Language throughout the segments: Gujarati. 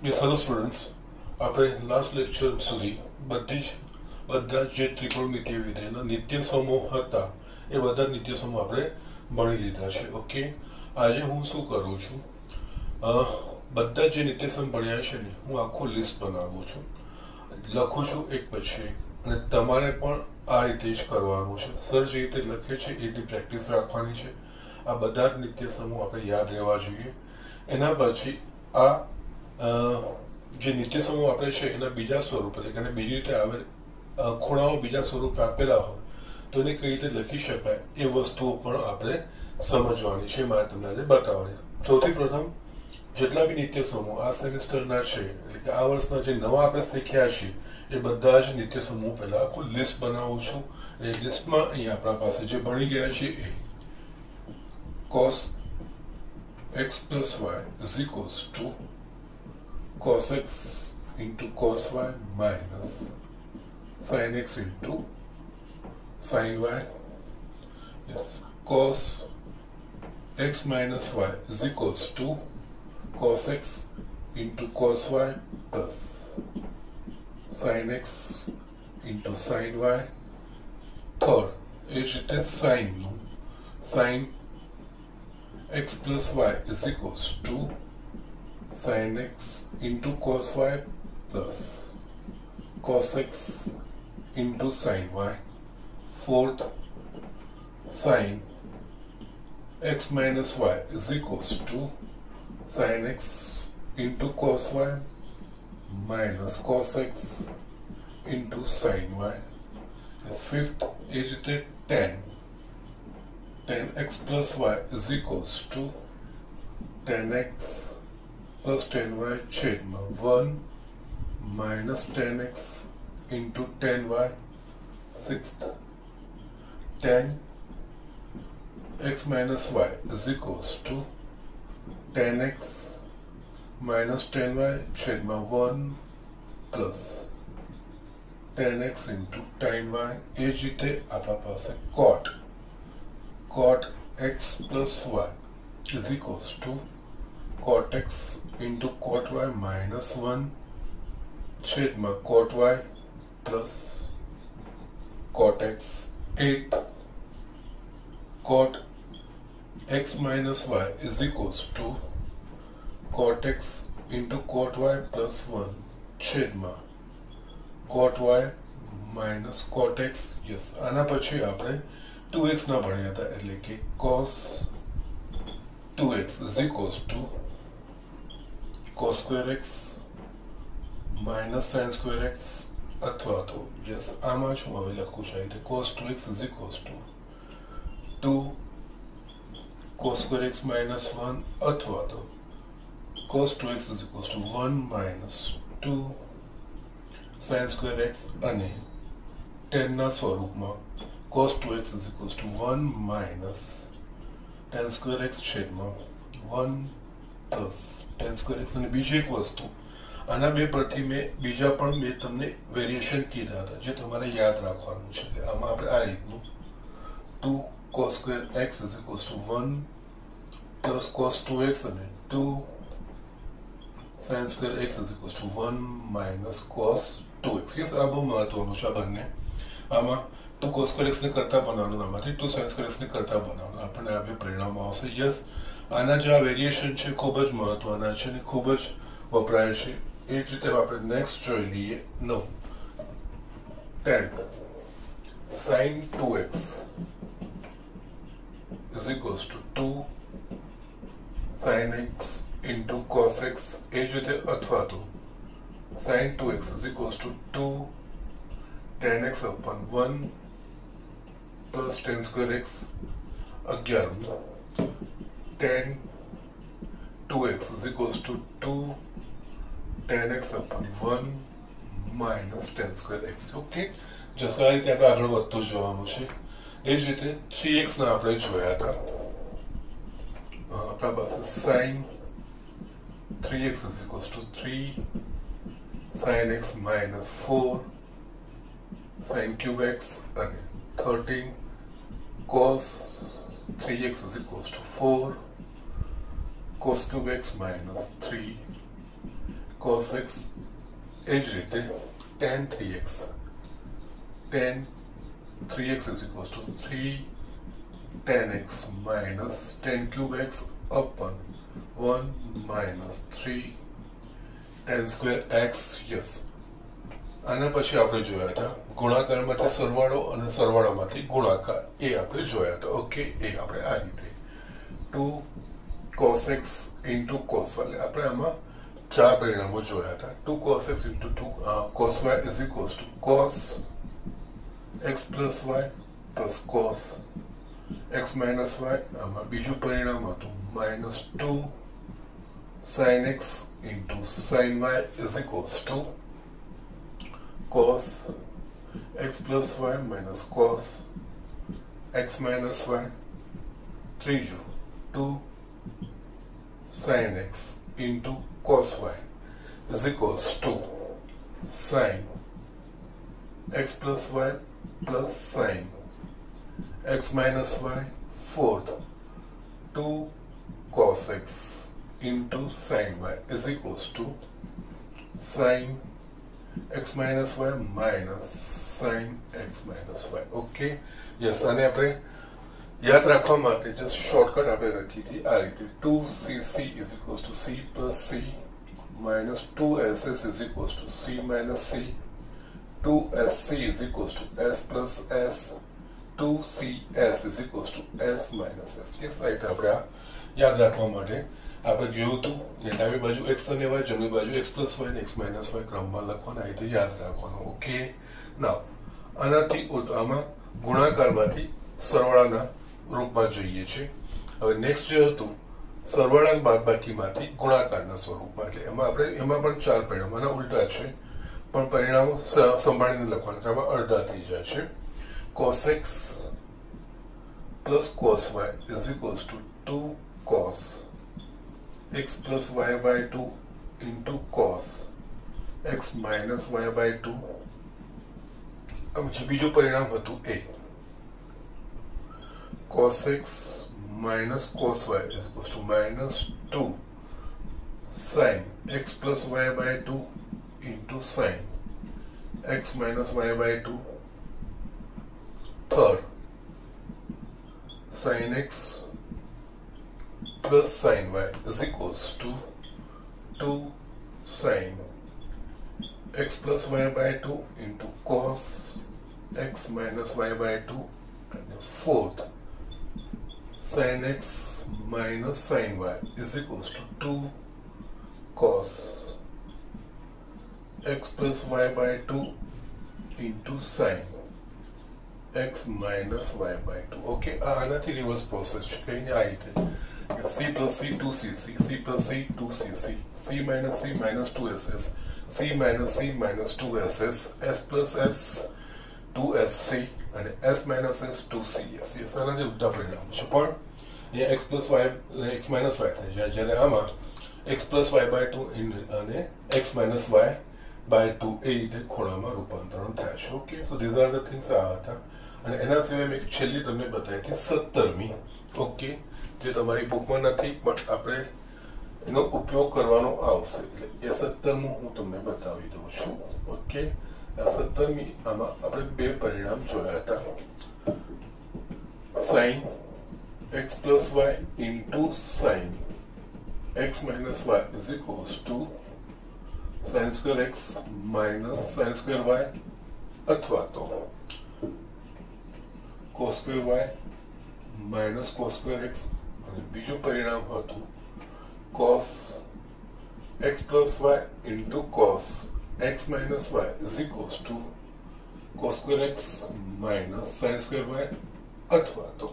Yes, hello students. આપણે લાસ્ટ લેક્ચર સુધી બધા જે ત્રિકોણમિતિય વિધેયના નિત્ય સમૂહ હતા એ બધા નિત્ય સમૂહ આપણે ભણી લીધા છે. ઓકે, આજે હું શું કરું છું, બધા જે નિત્ય સમૂહ ભણ્યા છે ને હું આખું લિસ્ટ બનાવું છું, લખું છું એક પછી એક, અને તમારે પણ આ રીતે જ કરવાનું છે. સર જે રીતે લખે છે એ રીતે પ્રેક્ટિસ રાખવાની છે. આ બધા જ નિત્ય સમૂહ આપણે યાદ રહેવા જોઈએ. એના પછી આ જે નિત્ય સમૂહ આપે છે એના બીજા સ્વરૂપ એટલે કે બીજી રીતે આવે ખૂણાઓ બીજા સ્વરૂપે આપેલા હોય તો એને કઈ રીતે લખી શકાય એ વસ્તુઓ પણ આપણે સમજવાની છે, મારે તમને આજે બતાવવાની. સૌથી પ્રથમ જેટલા બી નિત્ય સમૂહ આ સેમિસ્ટરના છે એટલે કે આ વર્ષના જે નવા આપણે શીખ્યા છીએ એ બધા જ નિત્ય સમૂહ પહેલા આખું લિસ્ટ બનાવું છું. એ લિસ્ટમાં અહીં આપણા પાસે જે ભણી ગયા છે એ cos x plus y is equals to cos x into cos y minus sin x into sin y. Yes, cos x minus y is equals to cos x into cos y plus sin x into sin y. Third, it is sin x plus y is equals to sin x into cos y plus cos x into sin y. Fourth, sin x minus y is equals to sin x into cos y minus cos x into sin y. Fifth is tan x plus y is equals to tan x plus tan y छेदमा 1 minus tan x into tan y. Sixth, tan x minus y is equals to tan x minus tan y छेदमा 1 plus tan x into tan y. એ જ રીતે આપણા પાસે cot x plus y is equals to cot x into cot y minus 1 छेदमा cot y plus cot x. 8, cot x minus y is equals to cot x into cot y plus 1 छेदमा cot y minus cot x. Yes, આના પછી આપણે 2x ના ભણ્યા હતા એટલે કે cos 2x is equals to cos square x minus sin square x અથવા તો યસ આમાં જ હું હવે લખું છું એટલે cos 2x is equals to 2 cos square x minus 1 અથવા તો cos 2x is equals to 1 minus 2 sin square x અને 10 ના સ્વરૂપમાં cos 2x is equals to 1 minus tan square x છેદમાં 1 plus tan square x. અને બીજી એક વસ્તુ આના બે પરથી મેં બીજા પણ બે તમને વેરિએશન કીધા હતા જે તમારે યાદ રાખવાનું છે. આમાં આપણે આ રીતનું 2 cos square x is equals to 1 plus cos 2x અને 2 sin square x is equals to 1 minus cos 2x. Yes, આ બહુ મહત્વનું છે. આ બંને આમાં 2 cos square x ને કરતા બનાવવાનું, આમાંથી 2 sin square x ને કરતા બનાવવાનું, આપણને આ બે પરિણામો આવશે. યસ, આના જે આ વેરિએશન છે ખૂબ જ મહત્વના છે અને ખૂબ જ વપરાય છે. એ જ રીતે આપણે નેક્સ્ટ જોઈ લઈએ. નો tan sin 2x is equals to 2 sin x into cos x. એ જ રીતે અથવા તો sin 2x is equals to 2 tan x upon 1 plus tan square x. 11 tan 2x is equals to 2 tan x upon 1 minus tan square x. Okay, જસ આ રીતે આપણે આગળ વધતું જવાનું છે. એ જ રીતે 3x ના આપણે જોયા હતા. આપણા પાસે sin 3x is equals to 3 sin x minus 4 sin cube x અને 13 cos 3x is equals to 4 cos cube x minus 3 cos x એ જ રીતે tan 3x tan 3x is equals to 3 tan x minus tan cube x upon 1 minus 3 tan square x. yes, આના પછી આપણે જોયા હતા ગુણાકારમાંથી સરવાળો અને સરવાળામાંથી ગુણાકાર, એ આપણે જોયા હતા. ઓકે, એ આપણે આ રીતે 2 cos x into cos y, આપણે આમાં ચાર પરિણામો જોયા હતા. 2 cos x into 2 cos y is equals to cos x plus y plus cos x minus y. આમાં બીજું પરિણામ હતું minus 2 sin x into sin y is equals to cos x plus y minus cos x minus y. ત્રીજું 2 sin x into cos y is equals to sin x plus y plus sin x minus y. Fourth, 2 cos x into sin y is equals to sin x minus y minus sin x minus y. Okay, yes, આને આપણે યાદ રાખવા માટે જસ્ટ શોર્ટકટ આપણે રાખી હતી આ રીતે 2cc is equals to c plus c minus 2ss is equals to c minus c, 2sc is equals to s plus s, 2cs is equals to s minus s. yes, right, આપણે આ યાદ રાખવા માટે આપણે જોયું હતું ડાબી બાજુ x અને y, જમણી બાજુ x plus y અને x minus y ક્રમમાં લખવાના, એ રીતે યાદ રાખવાનું. ઓકે, નાઉ આનાથી આમાં ગુણાકારમાંથી સરવાળાના રૂપમાં જઈએ છીએ. હવે નેક્સ્ટ જે હતું સરવાળા અને બાદબાકીમાંથી ગુણાકારના સ્વરૂપમાં, એટલે એમાં પણ ચાર પરિણામ, આના ઉલટા છે પણ પરિણામો સંભાળીને લખવાના, આમાં અડધા થઈ જાય છે. cos x plus cos y is equals to 2 cos x plus y by 2 into cos x minus y by 2. બીજું પરિણામ હતું એ cos x minus cos y is equals to minus 2 sin x plus y by 2 into sin x minus y by 2. Third, sin x plus sin y is equals to 2 sin x plus y by 2 into cos x minus y by 2. And fourth, sin x minus sin y is equals to 2 cos x plus y by 2 into sin x minus y by 2. Okay, આનાથી રિવર્સ પ્રોસેસ છે, કહીને આ રીતે c plus c 2cc, c plus c 2cc, c minus c minus 2ss, c minus c minus 2ss, s plus s 2sc અને s minus s 2cs. yes, આના જે ઉલટા પરિણામ છે, પણ અહીંયા x plus y x minus y થાય છે, જ્યારે આમાં x plus y by 2 અને x minus y by 2 એ રીતે ખોળામાં રૂપાંતરણ થાય છે. Okay, so these are the things આ હતા. અને એના સિવાય મેં છેલ્લી તમને બતાવી હતી 17મી. ઓકે, જે તમારી બુકમાં નથી પણ આપણે એનો ઉપયોગ કરવાનો આવશે, એટલે એ 17મું હું તમને બતાવી દઉં છું. ઓકે, આ 17મી આમાં આપણે બે પરિણામ જોયા હતા, sin x plus y into sin x minus y is equals to sin square x minus sin square y, અથવા તો cos square y minus cos square x. અને બીજું પરિણામ હતું cos x plus y into cos x minus y is equals to cos square x minus sin square y, અથવા તો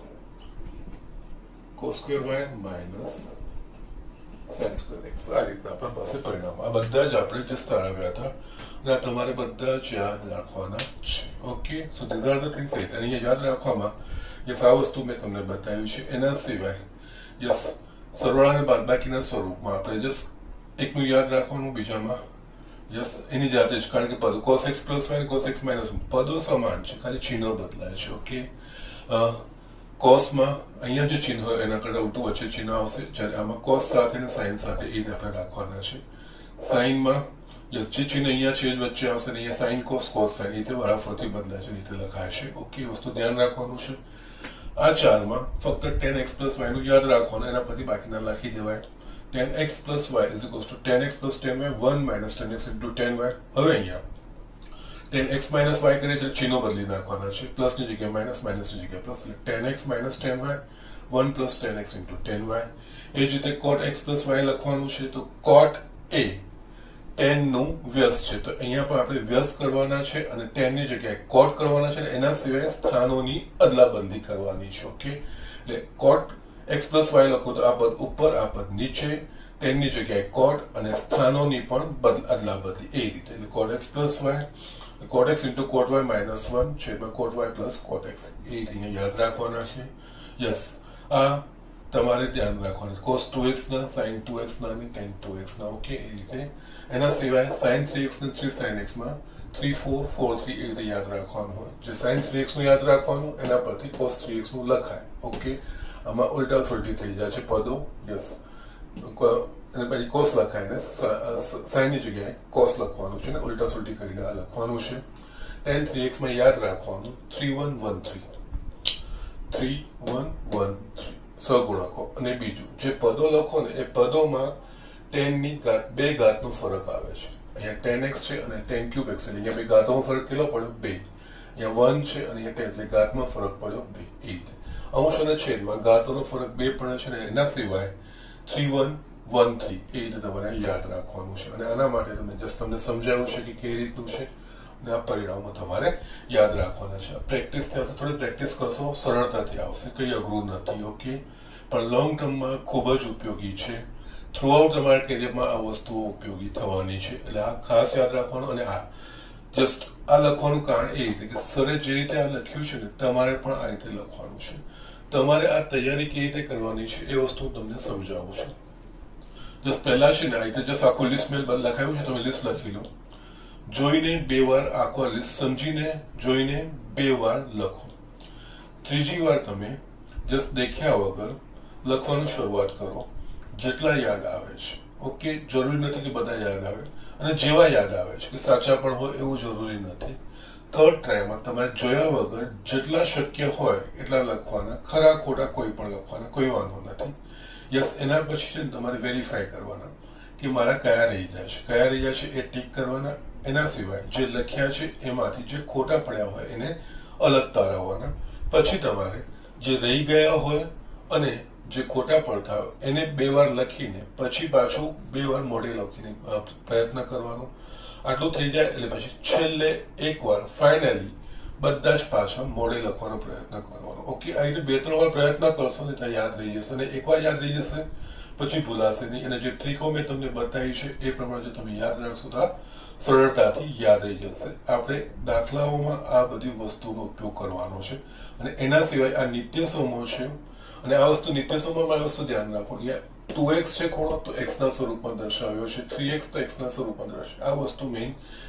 cos square y minus sin square x. આ રીતના આપણા પાસે પરિણામ, આ બધા જ આપણે જે તારાવ્યા હતા અને આ તમારે બધા જ યાદ રાખવાના છે. Okay, so these are the things. અહીંયા યાદ રાખવામાં યસ આ વસ્તુ મેં તમને બતાવ્યું છે. એના સિવાય યસ સરવાળા અને બાદબાકીના સ્વરૂપમાં આપણે જસ્ટ એકનું યાદ રાખવાનું, બીજામાં યસ એની જાતે જ, કારણ કે પદો cos x plus y અને cos x minus પદો સમાન છે, ખાલી ચિહ્નો બદલાય છે. ઓકે, કોસમાં અહીંયા જે ચિહ્ન હોય એના કરતાં ઉલટું વચ્ચે ચિહ્ન આવશે, જ્યારે આમાં કોસ સાથે અને સાઇન સાથે એ આપણે રાખવાના છે. સાઇનમાં જે ચિહ્ન અહીંયા છે જ વચ્ચે આવશે ને અહીંયા સાઇન કોસ કોસ સાઇન રીતે વારાફરતી બદલાય છે રીતે લખાય છે. ઓકે, વસ્તુ ધ્યાન રાખવાનું છે. આ 4 માં ફક્ત tan x plus y નું યાદ રાખવાનું, એના પછી બાકીના લખી દેવાય. tan x plus y is equals to tan x plus tan y 1 minus tan x into tan y. હવે અહીંયા tan x minus y કરીએ તો ચિહ્નો બદલી નાખવાના છે, પ્લસ ની જગ્યાએ માઇનસ, માઇનસ ની જગ્યાએ પ્લસ, એટલે tan x minus tan y 1 plus tan x into tan y. એ જ રીતે cot x plus y લખવાનું છે, તો cot a tan નું વ્યસ્ત છે, તો અહીંયા પણ આપણે વ્યસ્ત કરવાના છે અને tan ની જગ્યાએ cot કરવાના છે, એના સિવાય સ્થાનોની અદલા બદલી કરવાની છે. ઓકે, એટલે cot x plus y લખો તો આ પદ ઉપર, આ પદ નીચે, tan ની જગ્યાએ cot અને સ્થાનોની પણ અદલા બદલી એ રીતે, એટલે cot x plus y, cot x into cot y minus 1 છેદમાં cot y plus cot x, એ રીતે યાદ રાખવાના છે. યસ, આ તમારે ધ્યાન રાખવાનું, cos 2x ના, sin 2x ના અને tan 2x ના. ઓકે, એ રીતે. એના સિવાય sin 3x ને 3 sin x માં 3 4 4 3 એ રીતે યાદ રાખવાનું હોય. જે sin 3x નું યાદ રાખવાનું, એના પરથી cos 3x નું લખાય. ઓકે, આમાં ઉલટા સુલટી થઈ જાય છે પદો. યસ, અને પછી cos લખાય ને sin ની જગ્યાએ cos લખવાનું છે ને ઉલટા સુલટી કરીને આ લખવાનું છે. tan 3x માં યાદ રાખવાનું 3 1 1 3 3 1 1 3 સગુણકો. અને બીજું જે પદો લખો ને એ પદોમાં tan ની ઘાત, બે ઘાતનો ફરક આવે છે. અહીંયા tan x છે અને tan cube x છે, અહીંયા બે ઘાતોમાં ફરક કેટલો પડ્યો? 2. અહીંયા 1 છે અને અહીંયા tan, એટલે ઘાતમાં ફરક પડ્યો 2. એ રીતે અંશ અને છેદમાં ઘાતોનો ફરક 2 પડે છે, અને એના સિવાય 3 1 1 3 એ રીતે તમારે યાદ રાખવાનું છે. અને આના માટે તમને સમજાવ્યું છે કે કેવી રીતનું છે, અને આ પરિણામો તમારે યાદ રાખવાના છે. પ્રેક્ટિસ થશે, થોડી પ્રેક્ટિસ કરશો સરળતાથી આવશે, કઈ અઘરું નથી. ઓકે, પણ લોંગ ટર્મમાં ખૂબ જ ઉપયોગી છે. થ્રુઆઉટ તમારા કેરિયરમાં આ વસ્તુઓ ઉપયોગી થવાની છે, એટલે આ ખાસ યાદ રાખવાનું. અને આ જસ્ટ આ લખવાનું કારણ એ રીતે કે સરે જે રીતે આ લખ્યું છે ને તમારે પણ આ રીતે લખવાનું છે. તમારે આ તૈયારી કેવી રીતે કરવાની છે એ વસ્તુ તમને સમજાવું છું. જસ્ટ પહેલા છે ને આ રીતે જસ્ટ આખું લિસ્ટ મેં લખાયું છે, તમે લિસ્ટ લખી લો. જોઈને 2 વાર આખો લિસ્ટ સમજીને જોઈને 2 વાર લખો. ત્રીજી વાર તમે જસ્ટ દેખ્યા વગર લખવાનું શરૂઆત કરો, જેટલા યાદ આવે છે. ઓકે, જરૂરી નથી કે બધા યાદ આવે, અને જેવા યાદ આવે છે કે સાચા પણ હોય એવું જરૂરી નથી. થર્ડ ટ્રાયમાં તમારે જોયા વગર જેટલા શક્ય હોય એટલા લખવાના, ખરા ખોટા કોઈ પણ લખવાના, કોઈ વાંધો નથી. યસ, એના પછી તમારે વેરીફાઈ કરવાના કે મારા કયા રહી જાય છે એ ટીક કરવાના. એના સિવાય જે લખ્યા છે એમાંથી જે ખોટા પડ્યા હોય એને અલગ તારવવાના. પછી તમારે જે રહી ગયા હોય અને જે ખોટા પડતા હોય એને 2 વાર લખીને પછી પાછું 2 વાર મોઢે લખીને પ્રયત્ન કરવાનો. આટલું થઈ જાય એટલે પછી છેલ્લે 1 વાર ફાઇનલી બધા જ પાછા મોઢે લખવાનો પ્રયત્ન કરવાનો. ઓકે, આ રીતે 2-3 વાર પ્રયત્ન કરશો ને ત્યાં યાદ રહી જશે, અને એકવાર યાદ રહી જશે પછી ભૂલાશે નહીં. અને જે ટ્રીકો મેં તમને બતાવી છે એ પ્રમાણે જો તમે યાદ રાખશો તો સરળતાથી યાદ રહી જશે. આપણે દાખલાઓમાં આ બધી વસ્તુનો ઉપયોગ કરવાનો છે, અને એના સિવાય આ નિત્ય સમૂહ છે. અને આ વસ્તુ નિત્ય સમૂહમાં વસ્તુ ધ્યાન રાખો, 2x છે ખૂણો તો x ના સ્વરૂપમાં દર્શાવ્યો છે, 3x તો x ના સ્વરૂપમાં દર્શાવ્યો. આ વસ્તુ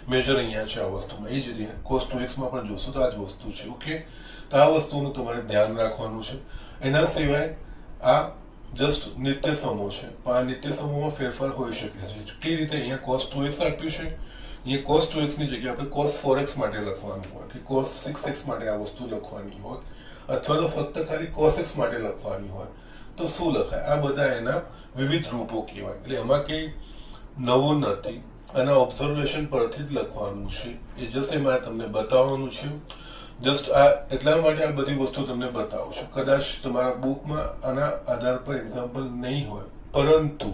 મેજર અહીંયા છે. આ વસ્તુમાં એ જ રીતે cos 2x માં પણ જોશો તો આ જ વસ્તુ છે. ઓકે, તો આ વસ્તુનું તમારે ધ્યાન રાખવાનું છે. એના સિવાય આ જસ્ટ નિત્ય સમૂહ છે, પણ આ નિત્ય સમૂહમાં ફેરફાર હોઈ શકે છે. કઈ રીતે? અહીંયા cos 2x આપ્યું છે, અહીંયા cos 2x ની જગ્યાએ આપણે cos 4x માટે લખવાનું હોય, કે cos 6x માટે આ વસ્તુ લખવાની હોય, અથવા તો ફક્ત ખાલી cos x માટે લખવાની હોય, તો શું લખાય? આ બધા એના વિવિધ રૂપો કહેવાય. એટલે એમાં કઈ નવું નથી, આના ઓબ્ઝર્વેશન પરથી જ લખવાનું છે. એ જસ્ટ મારે તમને બતાવવાનું છે. જસ્ટ આ એટલા માટે આ બધી વસ્તુ તમને બતાવું છું. કદાચ તમારા બુકમાં આના આધાર પર એક્ઝામ્પલ નહીં હોય, પરંતુ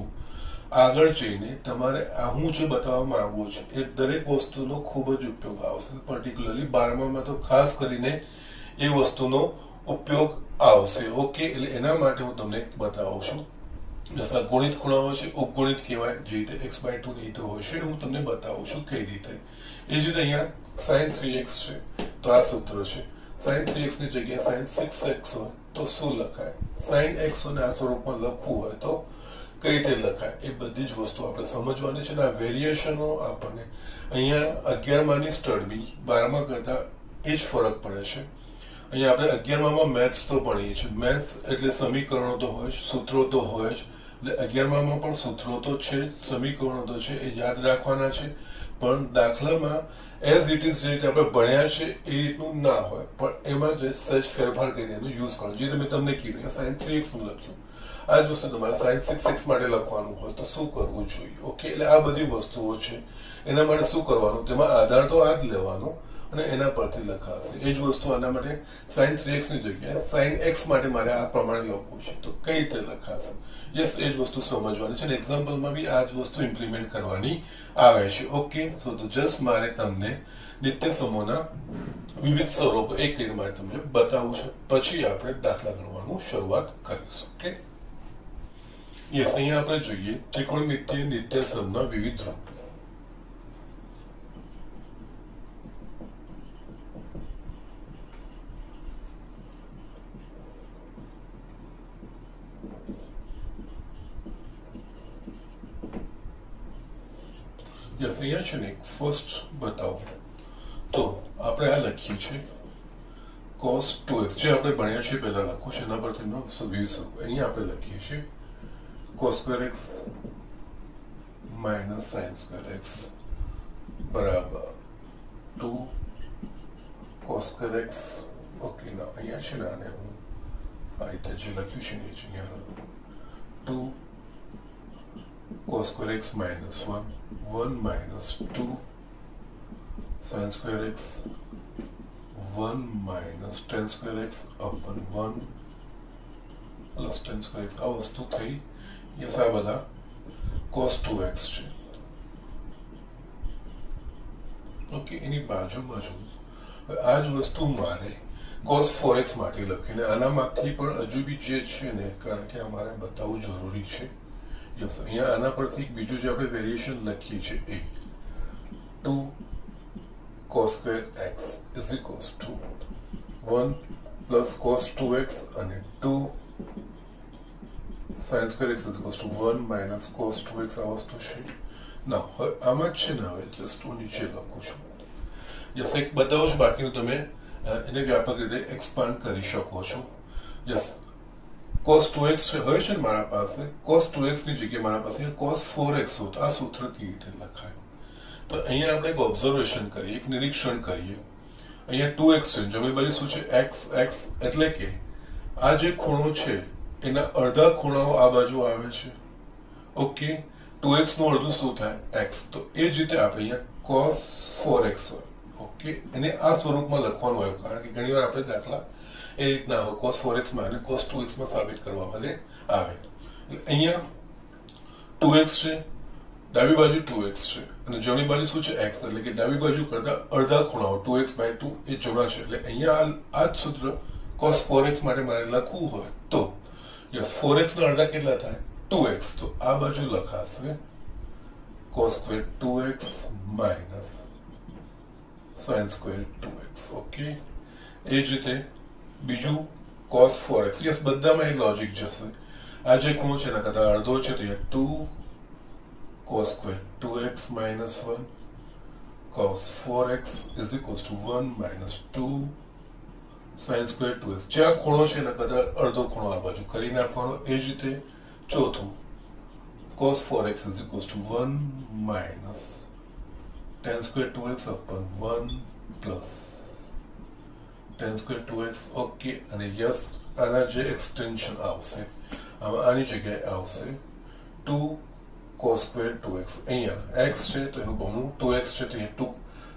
આગળ જઈને તમારે આ હું જે બતાવવા માંગુ છું એ દરેક વસ્તુનો ખૂબ જ ઉપયોગ આવશે. પર્ટિક્યુલરલી 12માં તો ખાસ કરીને એ વસ્તુનો ઉપયોગ આવશે. ઓકે, એટલે એના માટે હું તમને બતાવું છું. જસા ગુણિત ખૂણાઓ છે, ઉપગુણિત કહેવાય, જે રીતે x/2 ની રીતે હોય છે, હું તમને બતાવું છું કઈ રીતે. એ જ રીતે અહીંયા sin 3x છે, તો આ સૂત્ર છે. sin 3x ની જગ્યાએ sin 6x હોય તો શું લખાય? sin x ને આ સ્વરૂપમાં લખવું હોય તો કઈ રીતે લખાય? એ બધી જ વસ્તુ આપણે સમજવાની છે. આ વેરિએશનો આપણને અહીંયા 11માંની સ્ટડી 12માં કરતા એ જ ફરક પડે છે. અહીંયા આપણે 11માં મેથ્સ તો ભણીએ છીએ. મેથ્સ એટલે સમીકરણો તો હોય જ, સૂત્રો તો હોય જ, એટલે 11માં પણ સૂત્રો તો છે, સમીકરણો તો છે, એ યાદ રાખવાના છે, પણ દાખલામાં એઝ ઇટ ઇઝ જે રીતે આપણે ભણ્યા છે એ રીતનું ના હોય, પણ એમાં જે સહેજ ફેરફાર કરીને એનો યુઝ કરો. જે મેં તમને કીધું sin 3x નું લખ્યું, આ જ વસ્તુ તમારે sin 6x માટે લખવાનું હોય તો શું કરવું જોઈએ. ઓકે, એટલે આ બધી વસ્તુઓ છે. એના માટે શું કરવાનું, તેમાં આધાર તો આ જ લેવાનો અને એના પરથી લખાશે. એ જ વસ્તુ આના માટે sin 3x ની જગ્યાએ sin x માટે મારે આ પ્રમાણે લખવું છે તો કઈ રીતે લખાશે. યસ, એ જ વસ્તુ સમજવાની છે અને એક્ઝામ્પલમાં બી આ જ વસ્તુ ઇમ્પ્લિમેન્ટ કરવાની આવે છે. ઓકે, સો તો જસ્ટ મારે તમને નિત્ય સમૂહના વિવિધ સ્વરૂપો એક કરીને મારે તમને બતાવવું છે, પછી આપણે દાખલા ગણવાનું શરૂઆત કરીશું. ઓકે, યસ, અહીંયા આપણે જોઈએ ત્રિકોણમિતિય નિત્ય સમૂહના વિવિધ રૂપ. યસ, અહીંયા છે ને ફર્સ્ટ બતાવો તો આપણે આ લખીએ છીએ cos 2x, જે આપણે ભણ્યા છે પહેલા લખવું છે, એના પરથી અહીંયા આપણે લખીએ છીએ cos square x minus sin square x બરાબર 2 cos square x. ઓકે, ના અહીંયા છે ને આને હું આ રીતે જે લખ્યું છે ને અહીંયા 2 cos square x minus 1 minus 2 sin square x 1 minus tan square x upon 1 plus tan square x. આ વસ્તુ થઈ. યસ, આ બધા cos 2x છે. ઓકે, એની બાજુમાં આ જ વસ્તુ મારે cos 4x માટે લખીને આનામાંથી પણ હજુ બી જે છે ને, કારણ કે અમારે બતાવવું જરૂરી છે. યસ, અહીંયા આના પરથી બીજું જે આપણે વેરિએશન લખીએ છીએ એ 2 cos square x is equals to 1 plus cos 2x અને 2 sin square x is equals to 1 minus cos 2x. આ વસ્તુ છે. ના, હવે આમાં જ છે ને, હવે જસ્ટ હું નીચે લખું છું. યસ, એક બતાવો જ બાકીનું તમે એને વ્યાપક રીતે એક્સપાન્ડ કરી શકો છો. યસ, cos 2x હોય છે ને મારા પાસે, cos 2x ની જગ્યાએ મારા પાસે cos 4x હોત. આ સૂત્ર કેવી રીતે લખાય? તો અહીંયા આપણે એક ઓબ્ઝર્વેશન કરીએ, એક નિરીક્ષણ કરીએ. અહીંયા 2x છે, જમણી બાજુ શું છે? x. એટલે કે આ જે ખૂણો છે એના અડધા ખૂણાઓ આ બાજુ આવે છે. ઓકે, 2x નું અડધું શું થાય? x. તો એ જ રીતે આપણે અહીંયા cos 4x હોય. ઓકે, એને આ સ્વરૂપમાં લખવાનું હોય, કારણ કે ઘણી વાર આપણે દાખલા એ રીતના હોય cos 4x માં અને cos 2x માં સાબિત કરવા માટે આવે. અહીંયા 2x છે, ડાબી બાજુ 2x છે અને જમણી બાજુ શું છે? x. એટલે કે ડાબી બાજુ કરતા અડધા ખૂણાઓ 2x/2 એ જમણા છે. એટલે અહીંયા આ જ સૂત્ર cos 4x માટે મારે લખવું હોય તો યસ, 4x ના અડધા કેટલા થાય? 2x. તો આ બાજુ લખાશે cos square 2x minus sin square 2x. Okay, એ જ રીતે બીજું cos 4x. યસ, બધામાં એ લોજિક જશે. આ જે ખૂણો છે એના કરતા અડધો છે તો 2 cos square 2x minus 1 cos 4x is equals to 1 minus 2 sin square 2x. જે આ ખૂણો છે એના કરતા અડધો ખૂણો આ બાજુ કરી નાખવાનો. એ જ રીતે ચોથું cos 4x is equals to 1 minus tan square 2x upon 1 plus tan square 2x. Okay, અને યસ, આના જે એક્સટેન્શન આવશે આમાં આની જગ્યાએ આવશે 2 cos square 2x. અહીંયા x છે તો એનું બમણું 2x છે તો અહીંયા 2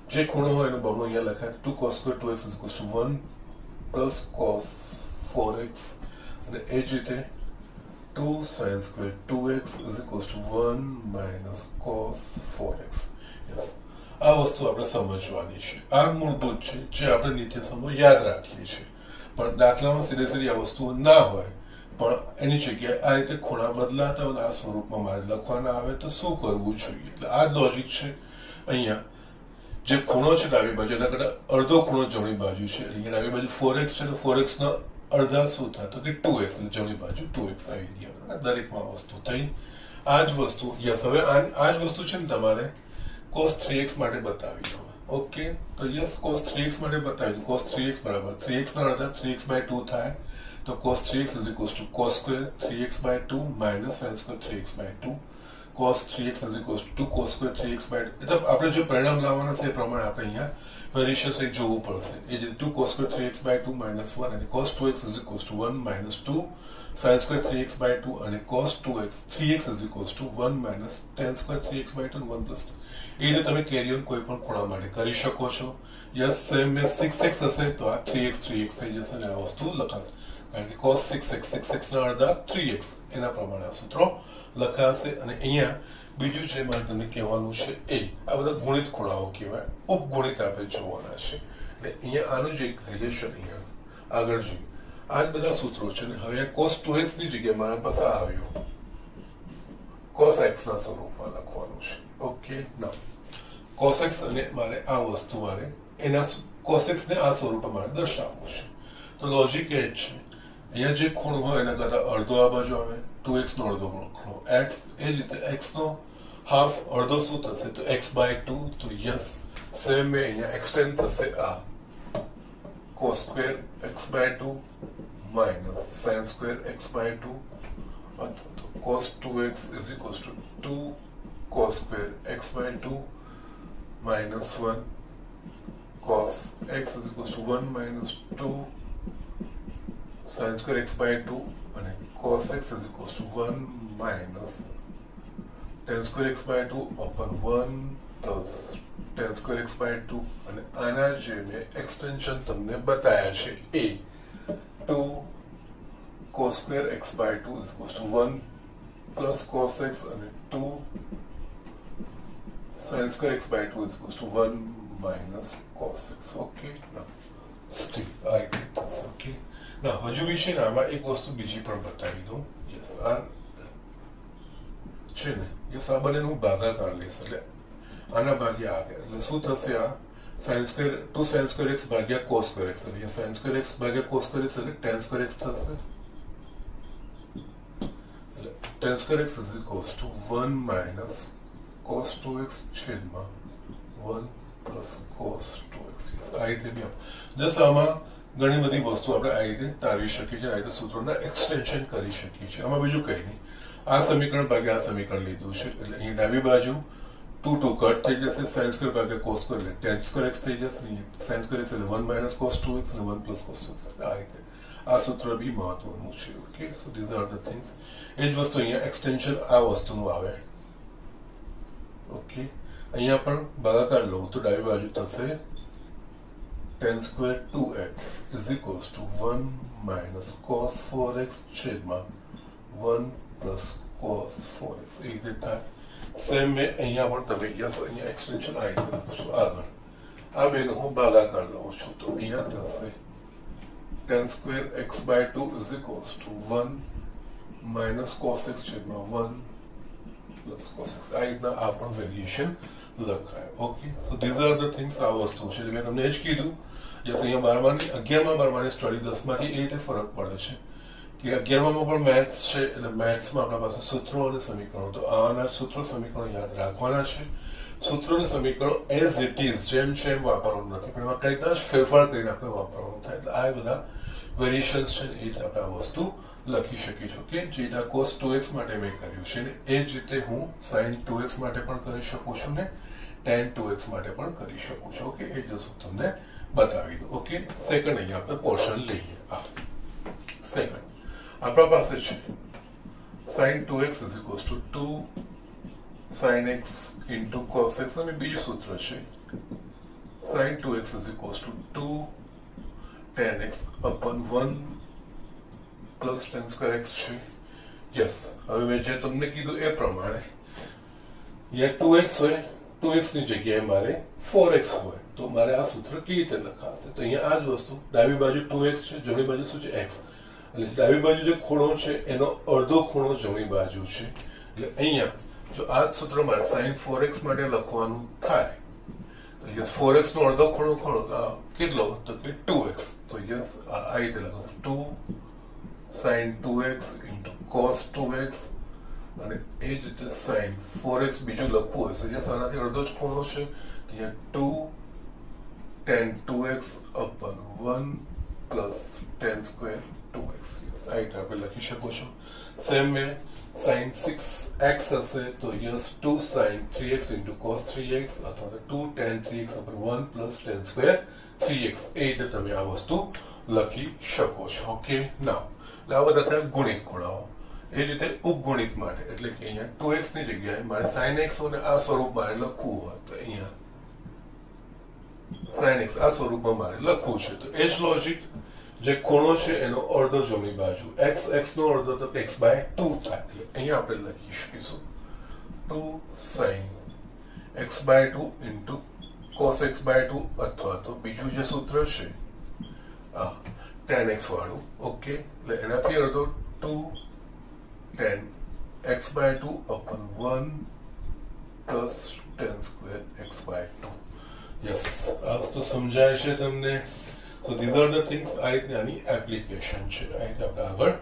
જે ખૂણો હોય એનું બમણું અહીંયા લખાય 2 cos square 2x is equals to 1 plus cos 4x અને એ જ રીતે 2 sin square 2x is equals to 1 minus cos 4x. Yes, આ વસ્તુ આપણે સમજવાની છે. આ મૂળભૂત છે જે આપણે નિત્ય સમૂહ યાદ રાખીએ છીએ, પણ દાખલામાં સીધે સીધી આ વસ્તુઓ ના હોય, પણ એની જગ્યાએ આ રીતે ખૂણા બદલાતા હોય આ સ્વરૂપમાં મારે લખવાના આવે તો શું કરવું જોઈએ. એટલે આ લોજિક છે. અહીંયા જે ખૂણો છે ડાબી બાજુ એના કરતા અડધો ખૂણો જમણી બાજુ છે. અહીંયા ડાબી બાજુ 4x છે તો 4x ના અડધા શું થાય? તો કે 2x. એટલે જમણી બાજુ 2x આવી ગયા. દરેકમાં વસ્તુ થઈ. આ જ વસ્તુ યસ, હવે આ જ વસ્તુ છે ને તમારે cos 3x માટે બતાવી દો. ઓકે, તો યસ, cos 3x માટે બતાવી દો. cos 3x બરાબર 3x ના અડધા 3x/2 થાય. तो cos 3x is equals to cos square 3x by 2 minus sin square 3x by 2. cos 3x is equals to 2 cos square 3x by 2. मतलब આપણે જો પરિણામ લાવવાના છે એ પ્રમાણે આપણે અહીંયા વેરિએશન્સ એક જોવું પડશે. એ જે 2 cos square 3x by 2 minus 1 અને cos 2x is equals to 1 minus 2 sin square 3x by 2 અને cos 2x 3x is equals to 1 minus tan square 3x by 2 and 1 plus 2. એ રીતે તમે કેરી ઓન કોઈ પણ ખૂણા માટે કરી શકો છો. યસ સેમ મે 6x હશે તો આ 3x થઈ જશે અને આ વસ્તુ લખાશે કારણ કે cos 6x ના અડધા 3x એના પ્રમાણે આ સૂત્રો લખાશે. અને અહીંયા બીજું જે મારે તમને કહેવાનું છે એ આ બધા ગુણિત ખૂણાઓ કહેવાય, ઉપગુણિત આપણે જોવાના છે. એટલે અહીંયા આનું જે રિલેશન અહીંયા આગળ જોઈએ આ જ બધા સૂત્રો છે ને હવે cos 2x ની જગ્યાએ મારા પાસે આવ્યો cos x ના સ્વરૂપમાં લખવાનું છે. ઓકે ના cos x અને મારે આ વસ્તુ મારે એના cos x ને આ સ્વરૂપમાં મારે દર્શાવવું છે. તો લોજિક એ જ છે અહીંયા જે ખૂણો હોય એના કરતા અડધો આ બાજુ આવે 2x નો અડધો ખૂણો x એ જ રીતે x નો હાફ અડધો શું થશે તો x by 2. તો યસ સેમ મે અહીંયા એક્સટેન્ડ થશે આ cos square x by 2 minus sin square x by 2 અથવા તો cos 2x is equals to 2 cos square x by 2 minus 1 cos x is equals to 1 minus 2 sin square x by 2 and cos x is equals to 1 minus tan square x by 2 upon 1 plus tan square x by 2 અને આના જે મેં એક્સટેન્શન તમને બતાયા છે એ 2 cos square x by 2 is equals to 1 plus cos x અને 2 sin square x by 2 is equals to 1 minus cos x. Okay, now still I get this. Okay, now હજુ વિશે ને આમાં એક વસ્તુ બીજી પણ બતાવી દઉં. યસ આ છે ને યસ આ બંનેનું ભાગાકાર લઈશ એટલે આના ભાગ્યા આ એટલે શું થશે આ sin square 2 sin square x ભાગ્યા cos square x એટલે sin square x ભાગ્યા cos square x એટલે tan square x થશે. tan square x is equals to 1 minus cos 2x છેદમાં 1 plus cos 2x. આ રીતે બી જસ્ટ આમાં ઘણી બધી વસ્તુ આપણે આ રીતે તારવી શકીએ છીએ, આ રીતે સૂત્રોના એક્સટેન્શન કરી શકીએ છીએ. આમાં બીજું કંઈ નહીં, આ સમીકરણ ભાગ્યા આ સમીકરણ લીધું છે એટલે અહીં ડાબી બાજુ 2 કટ થઈ જશે, sin square ભાગ્યા cos square એટલે tan square x થઈ જશે, sin square x એટલે 1 minus cos 2x અને 1 plus cos 2x. આ રીતે આ સૂત્ર બી મહત્વનું છે. Okay, so these are the things. એ જ વસ્તુ અહીંયા એક્સટેન્શન આ વસ્તુનું આવે. ઓકે, અહીંયા પણ ભાગાકાર લઉં તો ડાબી બાજુ થશે tan square 2x is equals to 1 minus cos 4x છેદમાં 1 plus cos 4x. એ રીતે થાય. સેમ મેં અહીંયા પણ તમે યસ અહીંયા એક્સટેન્શન આ રીતે લખશો. આગળ આ બેનો હું ભાગાકાર લઉં છું તો અહીંયા થશે tan square x by 2 is equals to 1 minus cos x છેદમાં 1 plus cos x. આ રીતના આ પણ વેરિએશન લખાય. Okay, so these are the things. આ વસ્તુ છે મેં તમને એ જ કીધું. યસ અહીંયા 11મા 12માની સ્ટડી 10માંથી એ રીતે ફરક પડે છે કે 11મામાં પણ મેથ્સ છે એટલે મેથ્સમાં આપણા પાસે સૂત્રો અને સમીકરણો, તો આના સૂત્રો સમીકરણો યાદ રાખવાના છે. સૂત્રો અને સમીકરણો એઝ ઇટ ઇઝ જેમ છે એમ વાપરવાનું નથી, પણ એમાં કંઈક જ ફેરફાર કરીને આપણે વાપરવાનું થાય. એટલે આ બધા વેરિએશન્સ છે ને એ રીતે આપણે આ વસ્તુ લખી શકીએ છીએ. કે જે રીતે cos 2x માટે મેં કર્યું છે ને એ જ રીતે હું sin 2x માટે પણ કરી શકું છું ને tan 2x માટે પણ કરી શકું છું. ઓકે, એ જ વસ્તુ તમને બતાવી દો. ઓકે, સેકન્ડ અહીંયા આપણે પોર્શન લઈએ. આ સેકન્ડ આપણા પાસે છે sin 2x is equals to 2 sin x into cos x અને બીજું સૂત્ર છે sin 2x is equals to 2 tan x upon 1 plus tan square x છે. યસ, હવે મેં જે તમને કીધું એ પ્રમાણે અહીંયા 2x હોય, 2x ની જગ્યાએ મારે 4x હોય તો મારે આ સૂત્ર કેવી રીતે લખાશે? તો અહીંયા આ જ વસ્તુ ડાબી બાજુ 2x છે, જમણી બાજુ શું છે x. એટલે ડાબી બાજુ જે ખૂણો છે એનો અડધો ખૂણો જમણી બાજુ છે. એટલે અહીંયા જો આ સૂત્ર મારે sin 4x માટે લખવાનું થાય તો યસ 4x નો અડધો ખૂણો કેટલો તો કે 2x. તો યસ આ રીતે લખો 2 sin 2x into cos 2x અને એ જ રીતે sin 4x બીજું લખવું હોય તો યસ આનાથી અડધો જ ખૂણો છે અહીંયા 2 tan 2x upon 1 plus tan square 2x આ રીતે આપણે લખી શકો છો. સેમ વે sin 6x હશે તો yes 2 sin 3x into cos 3x અથવા તો 2 tan 3x ઉપર 1 plus tan square 3x એ રીતે તમે આ વસ્તુ લખી શકો છો. ઓકે, નાઉ આ બધા થયા ગુણિત ખૂણાઓ. એ જ રીતે ઉપગુણિત માટે એટલે કે અહીંયા 2x ની જગ્યાએ મારે sin x ને આ સ્વરૂપ મારે લખવું હોય તો અહીંયા sin x આ સ્વરૂપમાં મારે લખવું છે તો એ જ લોજિક જે ખૂણો છે એનો અડધો જમણી બાજુ x નો અડધો તો x by 2 થાય એટલે અહીંયા આપણે લખી શકીશું 2 sin x by 2 into cos x by 2 અથવા તો બીજું જે સૂત્ર છે આ tan x વાળું. ઓકે, એટલે એનાથી અડધો 2 tan x by 2 upon 1 plus tan square x by 2. Yes, આ વસ્તુ સમજાય છે તમને? So these are the things આ રીતે આની એપ્લિકેશન છે. આ રીતે આપણે આગળ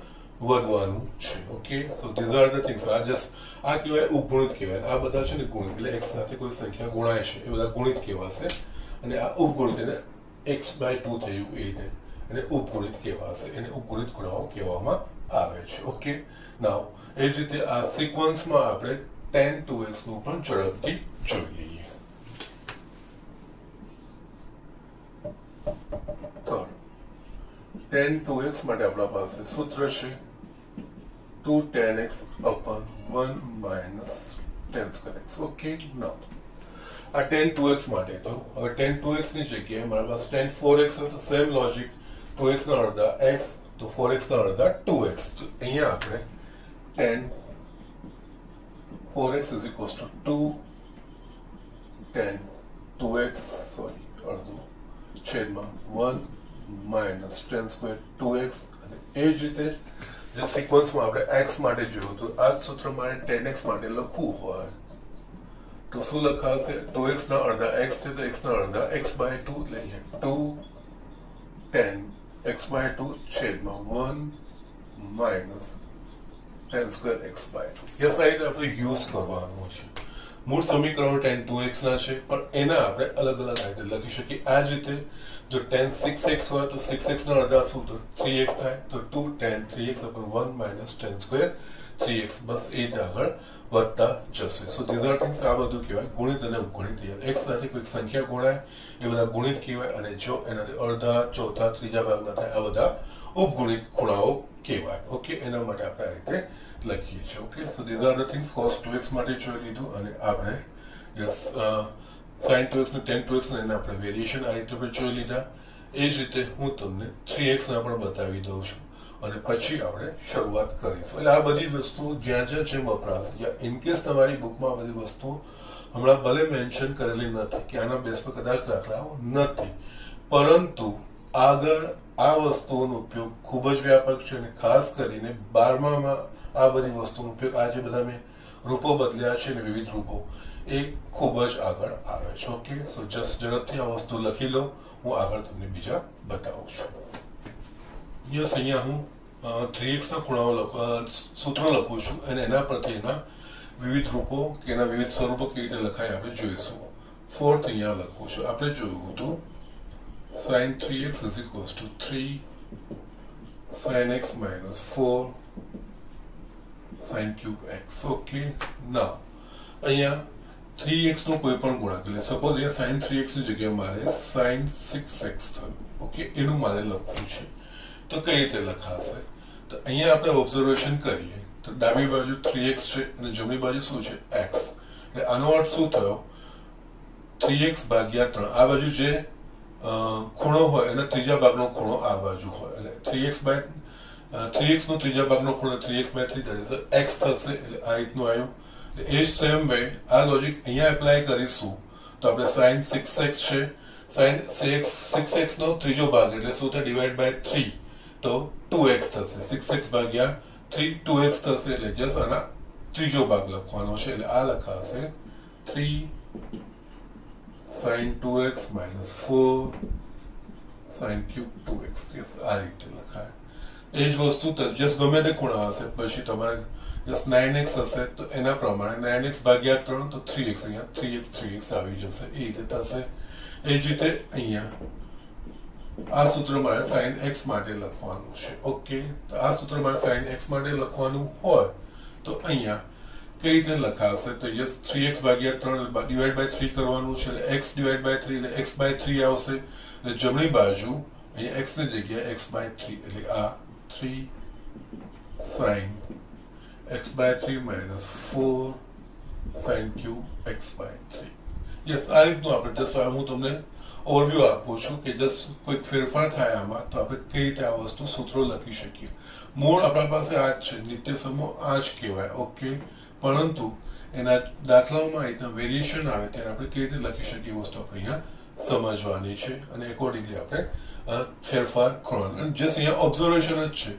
વધવાનું છે. Okay, so these are the things. આ જસ્ટ આ કહેવાય ઉપગુણિત કહેવાય. આ બધા છે ને ગુણિત એટલે x સાથે કોઈ સંખ્યા ગુણાય છે એ બધા ગુણિત કહેવાશે અને આ ઉપગુણિત એને x by 2 થયું એ રીતે એને ઉપગુણિત કહેવાશે. એને ઉપગુણિત ખૂણાઓ કહેવામાં આવે છે. ઓકે, નાઉ એ જ રીતે આ સિક્વન્સમાં આપણે tan 2x નું પણ ઝડપથી જોઈ લઈએ. tan 2x માટે આપણા પાસે સૂત્ર છે 2 tan x upon 1 minus tan square x. Okay, now આ tan 2x માટે તો હવે tan 2x ની જગ્યાએ મારા પાસે tan 4x હોય તો સેમ લોજિક 2x ના અડધા x તો 4x ના અડધા 2x. તો અહીંયા આપણે tan 4x is equals to 2 tan 2x અડધું છેદમાં 1 minus tan square 2x અને એ જ રીતે જે સિક્વન્સમાં આપણે x માટે જોયું તો આ સૂત્ર મારે tan x માટે લખવું હોય તો શું લખાશે 2x ના અડધા x છે તો x ના અડધા x by 2 લઈએ 2 tan x by 2 છેદમાં 1 minus tan square x by 2. Yes, આ રીતે આપણે યુઝ કરવાનું છે. મૂળ સમીકરણો tan 2x ના છે પણ એના આપણે અલગ અલગ રીતે લખી શકીએ. આ જ રીતે જો tan 6x હોય તો 6x ના અડધા શું તો 3x થાય તો 2 tan 3x upon 1 minus tan square 3x. બસ એ રીતે આગળ વધતા જશે. સો ધીઝ આર થિંગ્સ. આ બધું કહેવાય ગુણિત અને ઉપગુણિત. x સાથે કોઈ સંખ્યા ગુણાય એ બધા ગુણિત કહેવાય અને જો એનાથી અડધા ચોથા ત્રીજા ભાગના થાય આ બધા ઉપગુણિત ખૂણાઓ કહેવાય. ઓકે, એના માટે આપણે આ રીતે લખીએ છીએ. Okay, so these are the things. cos 2x માટે જોઈ લીધું અને આપણે યસ sin 2x ને tan 2x ને આપણે વેરિએશન આ રીતે જોઈ લીધા. એ જ રીતે હું તમને 3x ના પણ બતાવી દઉં છું અને પછી આપણે શરૂઆત કરીશું. એટલે આ બધી વસ્તુ જ્યાં જ્યાં જેમ વપરાશે યા ઇનકેસ તમારી બુકમાં બધી વસ્તુ હમણાં ભલે મેન્શન કરેલી નથી કે આના બેઝ પર કદાચ દાખલાઓ નથી પરંતુ આગળ આ વસ્તુઓનો ઉપયોગ ખૂબ જ વ્યાપક છે અને ખાસ કરીને 12માં આ બધી વસ્તુનો ઉપયોગ આ જે બધા મેં રૂપો બદલ્યા છે ને વિવિધ રૂપો એ ખૂબ જ આગળ આવે છે. ઓકે, સો જસ્ટ ઝડપથી આ વસ્તુ લખી લો. હું આગળ તમને બીજા બતાવું છું. યસ, અહીંયા હું 3x ના ખૂણાઓ સૂત્રો લખું છું અને એના પરથી એના વિવિધ રૂપો કે એના વિવિધ સ્વરૂપો કેવી રીતે લખાય આપણે જોઈશું. ફોર્થ અહીંયા લખું છું. આપણે જોયું હતું sin 3x is equals to 3 sin x minus 4 sin cube x. Okay, now અહીંયા 3x નો કોઈ પણ ગુણાકાર એટલે સપોઝ અહીંયા sin 3x ની જગ્યાએ મારે sin 6x થયું. ઓકે, એનું મારે લખવું છે તો કઈ રીતે લખાશે તો અહીંયા આપણે ઓબ્ઝર્વેશન કરીએ તો ડાબી બાજુ 3x છે અને જમણી બાજુ શું છે x. એટલે આનો અર્થ શું થયો 3x ભાગ્યા 3. આ બાજુ જે ખૂણો હોય એના ત્રીજા ભાગનો ખૂણો આ બાજુ હોય એટલે 3x નો ત્રીજા ભાગનો ખૂણો 3x by 3 that is x થશે. એટલે આ રીતનું આવ્યું. એ જ સેમ વે આ લોજિક અહીંયા એપ્લાય કરીશું તો આપણે sin 6x છે sin 6x નો ત્રીજો ભાગ એટલે શું થાય ડિવાઈડ બાય 3 તો 2x થશે. 6x ભાગ્યા 3 2x થશે એટલે જસ્ટ આના ત્રીજો ભાગ લખવાનો છે એટલે આ લખાશે 3 sin 2x minus 4 sin cube 2x. Yes, આ રીતે લખાય. એ જ વસ્તુ જસ્ટ ગમે તે ખૂણા હશે પછી તમારે જસ્ટ 9x હશે તો એના પ્રમાણે 9x ભાગ્યા 3 તો 3x અહીંયા 3x આવી જશે એ રીતે થશે. એ જ રીતે અહીંયા આ સૂત્ર મારે sin x માટે લખવાનું છે. ઓકે, તો આ સૂત્ર મારે sin x માટે લખવાનું હોય તો અહીંયા કઈ રીતે લખાશે? તો યસ 3x ભાગ્યા 3 ડિવાઈડ બાય 3 કરવાનું છે, એટલે x ડિવાઈડ બાય 3 એટલે x બાય 3 આવશે. એટલે જમણી બાજુ અહીંયા x ની જગ્યાએ x બાય 3 એટલે આ 3 sin x by 3 minus 4 sin cube x by 3. Yes, આ રીતનું આપણે જસ્ટ હું તમને ઓવરવ્યુ આપું છું કે જસ્ટ કોઈ ફેરફાર થાય આમાં તો આપણે કઈ રીતે આ વસ્તુ સૂત્રો લખી શકીએ. મૂળ આપણા પાસે આ જ છે, નિત્ય સમૂહ આ જ કહેવાય. ઓકે, પરંતુ એના દાખલાઓમાં એકદમ વેરિએશન આવે ત્યારે આપણે કેવી રીતે લખી શકીએ વસ્તુ આપણે અહીંયા સમજવાની છે અને એકોર્ડિંગલી આપણે ફેરફાર કરવાનો. અને જસ્ટ અહીંયા ઓબ્ઝર્વેશન જ છે,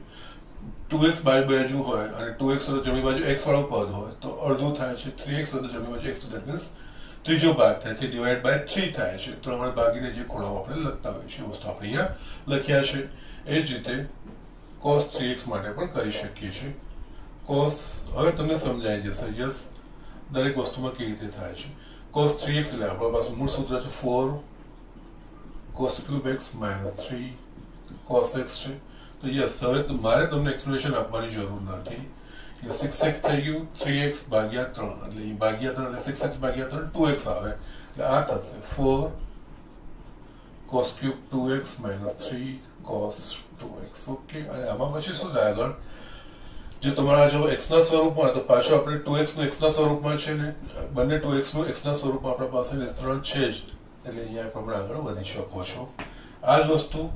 2x બાજુ હોય અને 2x જમણી બાજુ x વાળું પદ હોય તો અડધું થાય છે, 3x જમણી બાજુ x દેટ મીન્સ ત્રીજો ભાગ થાય છે, ડિવાઈડ બાય 3 થાય છે. ત્રણ ભાગીને જે ખૂણાઓ આપણે લખતા હોઈએ છીએ વસ્તુ આપણે અહીંયા લખ્યા છે. એ જ રીતે cos 3x માટે પણ કરી શકીએ છીએ. cos હવે તમને સમજાઈ જશે. યસ, દરેક વસ્તુમાં કેવી રીતે થાય છે. cos 3x એટલે આપણા પાસે મૂળ સૂત્ર છે 4 cos cube x minus 3 cos x છે. તો યસ, હવે તો મારે તમને એક્સપ્લેનેશન આપવાની જરૂર નથી. 6x થઈ ગયું, 3x ભાગ્યા 3 એટલે ભાગ્યા 3 એટલે 6x ભાગ્યા 3 2x આવે એટલે આ થશે 4 cos cube 2x minus 3 cos 2x. Okay, અને આમાં પછી શું થાય આગળ? જે તમારા જો x ના સ્વરૂપમાં તો પાછો આપણે 2x નું x ના સ્વરૂપમાં છે ને, બંને 2x નું x ના સ્વરૂપમાં આપણા પાસે વિસ્તરણ છે જ, એટલે અહીંયા આપણે આગળ વધી શકો છો. આ જ વસ્તુ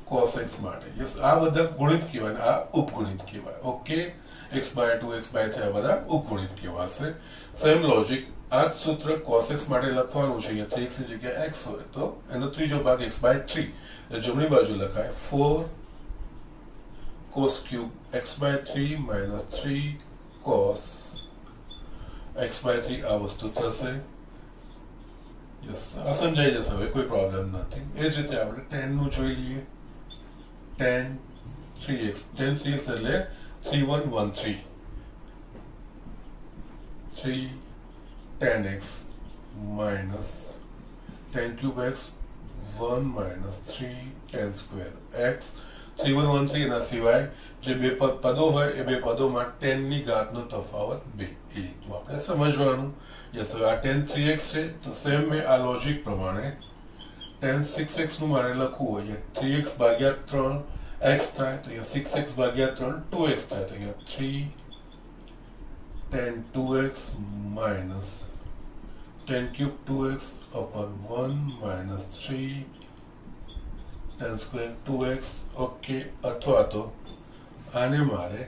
cos x માટે. યસ, આ બધા ગુણિત કહેવાય, આ ઉપગુણિત કહેવાય. Okay, x by 2 x by 3 આ બધા ઉપગુણિત કહેવાશે. સેમ લોજિક આ જ સૂત્ર cos x માટે લખવાનું છે. અહીંયા 3x ની જગ્યાએ x હોય તો એનો ત્રીજો ભાગ x બાય 3 એટલે જમણી બાજુ લખાય 4 cos cube x by 3 minus 3 cos x by 3 આ વસ્તુ થશે. યસ, આ સમજાઈ જશે, હવે કોઈ પ્રોબ્લેમ નથી. એ જ રીતે આપણે tan નું જોઈ લઈએ. tan 3x એટલે 3113 3 tan x minus tan cube x 1 minus 3 tan square x 3113 એના સિવાય જે બે પદો હોય એ બે પદોમાં tan ની ઘાતનો તફાવત 2 એ રીતનું આપણે સમજવાનું. યસ, હવે આ tan 3x છે તો સેમ મેં આ લોજિક પ્રમાણે tan 6x નું મારે લખવું હોય 3x ભાગ્યા 3 x થાય તો અહીંયા 6x ભાગ્યા 3 2x થાય તો અહીંયા 3 tan 2x minus tan cube 2x upon 1 minus 3 tan square 2x. Okay, અથવા તો આને મારે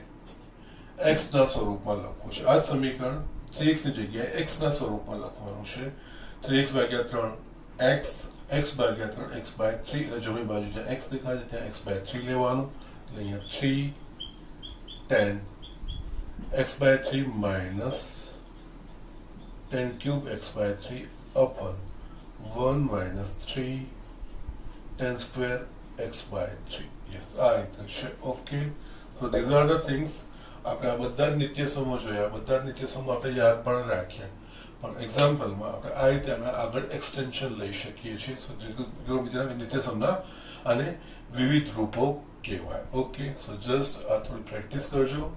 x ના સ્વરૂપમાં લખવું છે. આ સમીકરણ 3x ની જગ્યાએ x ના સ્વરૂપમાં લખવાનું છે. 3x ભાગ્યા 3 x x ભાગ્યા 3 x બાય 3 એટલે જમણી બાજુ જ્યાં x દેખાય છે ત્યાં x બાય 3 લેવાનું. એટલે અહીંયા 3 tan x by 3 minus tan cube x by 3 upon 1 minus 3 tan square x by 3. Yes, આ રીતે છે. Okay, so these are the things. આપણે આ બધા જ નિત્ય સમૂહ જોયા, બધા જ નિત્ય સમૂહ આપણે યાદ પણ રાખ્યા, પણ એક્ઝામ્પલમાં આપણે આ રીતે અમે આગળ એક્સટેન્શન લઈ શકીએ છીએ. સો નિત્ય સમૂહના અને વિવિધ રૂપો કહેવાય. ઓકે, સો જસ્ટ આ થોડી પ્રેક્ટિસ કરજો,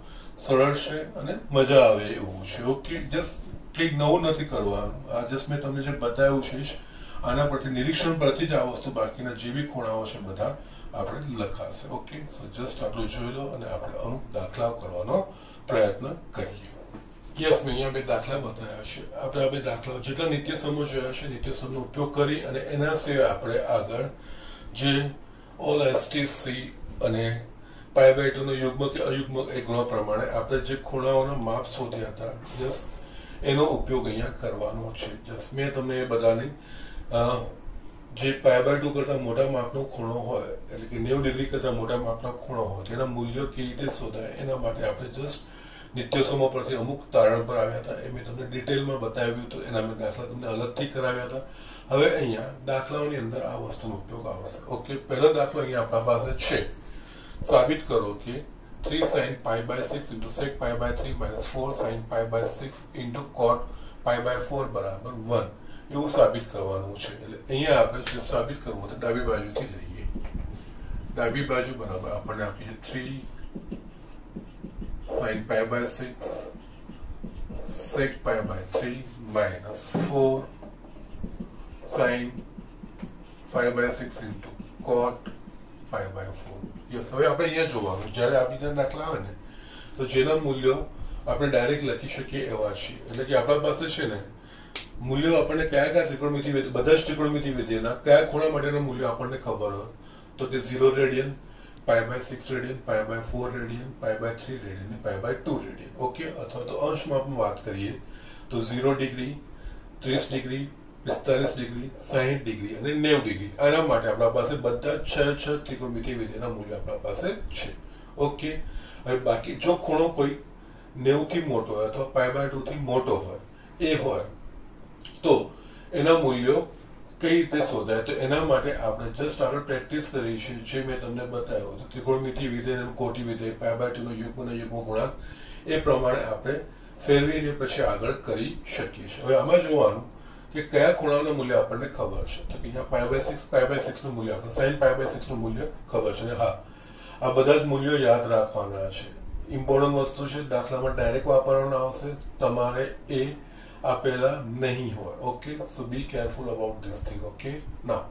સરળ છે અને મજા આવે એવું છે. ઓકે, જસ્ટ કંઈક નવું નથી કરવાનું. આ જસ્ટ મેં તમને જે બતાવ્યું છે આના પરથી નિરીક્ષણ પરથી જ આ વસ્તુ બાકીના જે બી ખૂણાઓ છે બધા આપણે લખાશે. ઓકે, સો જસ્ટ આટલું જોઈ લો અને આપણે અમુક દાખલાઓ કરવાનો પ્રયત્ન કરીએ. યસ, મેં અહીંયા બે દાખલા બતાવ્યા છે. આપણે આ બે દાખલાઓ જેટલા નિત્ય સમૂહ જોયા છે નિત્ય સમૂહનો ઉપયોગ કરી અને એના સિવાય આપણે આગળ જે ઓલ એસટીસી અને પાઈ બાય 2 નો યુગ્મ કે અયુગ્મ એ ગુણ પ્રમાણે આપણે જે ખૂણાઓના માપ શોધ્યા હતા, યસ, એનો ઉપયોગ અહીંયા કરવાનો છે. યસ, મેં તમને એ બધાની જે પાઈ બાય 2 કરતા મોટા માપનો ખૂણો હોય એટલે કે 90 ડિગ્રી કરતા મોટા માપનો ખૂણો હોય તેના મૂલ્યો કેવી રીતે શોધાય એના માટે આપણે જસ્ટ નિત્ય સમૂહ પરથી અમુક તારણ પર આવ્યા હતા. એ મેં તમને ડિટેલમાં બતાવ્યું હતું. એના મેં દાખલા તમને અલગથી કરાવ્યા હતા. હવે અહીંયા દાખલાઓની અંદર આ વસ્તુનો ઉપયોગ આવશે. ઓકે, પહેલો દાખલો અહીંયા આપણા પાસે છે. સાબિત કરો કે 3 sin pi by 6 into sec pi by 3 minus 4 sin pi by 6 into cot pi by 4 બરાબર 1 એવું સાબિત કરવાનું છે. એટલે અહીંયા આપણે જે સાબિત કરવું તો ડાબી બાજુથી લઈએ. ડાબી બાજુ બરાબર આપણને આપી છે 3 sin π/6 sec π/3 minus 4 sin 5/6 into cot π/4. Yes, હવે આપણે અહીંયા જોવાનું જ્યારે આ બીજા દાખલા આવે ને તો જેના મૂલ્યો આપણે ડાયરેક્ટ લખી શકીએ એવા છે, એટલે કે આપણા પાસે છે ને મૂલ્યો આપણને કયા કયા ત્રિકોણમિતિ બધા જ ત્રિકોણમિતિ વિધેયના કયા ખૂણા માટેના મૂલ્યો આપણને ખબર હોય તો કે 0 રેડિયન, π/6 રેડિયન, π/4 રેડિયન, π/3 રેડિયન અને π/2 રેડિયન. ઓકે, અથવા તો અંશમાં આપણે વાત કરીએ તો 0 ડિગ્રી, 30 ડિગ્રી, 45 ડિગ્રી, 60 ડિગ્રી અને 90 ડિગ્રી. આના માટે આપણા પાસે બધા 6 ત્રિકોણમિતિ વિધેયના મૂલ્યો આપણા પાસે છે. ઓકે, હવે બાકી જો ખૂણો કોઈ 90 થી મોટો હોય અથવા π/2 થી મોટો હોય એ હોય તો એના મૂલ્યો કઈ રીતે શોધાય, તો એના માટે આપણે જસ્ટ આગળ પ્રેક્ટિસ કરી છે જે મેં તમને બતાવ્યું ત્રિકોણમિતિ વિધેય અને કોટી વિધેય, π/2 નો યુગ્મ અને યુગ્મ ગુણાંક એ પ્રમાણે આપણે ફેરવીને પછી આગળ કરી શકીએ છીએ. હવે આમાં જોવાનું કે કયા ખૂણાનું મૂલ્ય આપણને ખબર છે, તો કે અહીંયા π/6 નું મૂલ્ય આપણે sin π/6 નું મૂલ્ય ખબર છે. અને હા, આ બધા જ મૂલ્યો યાદ રાખવાના છે. ઇમ્પોર્ટન્ટ વસ્તુ છે, દાખલામાં ડાયરેક્ટ વાપરવાના આવશે, તમારે એ આપેલા નહીં હોય. Okay, so be careful about this thing. Okay, ના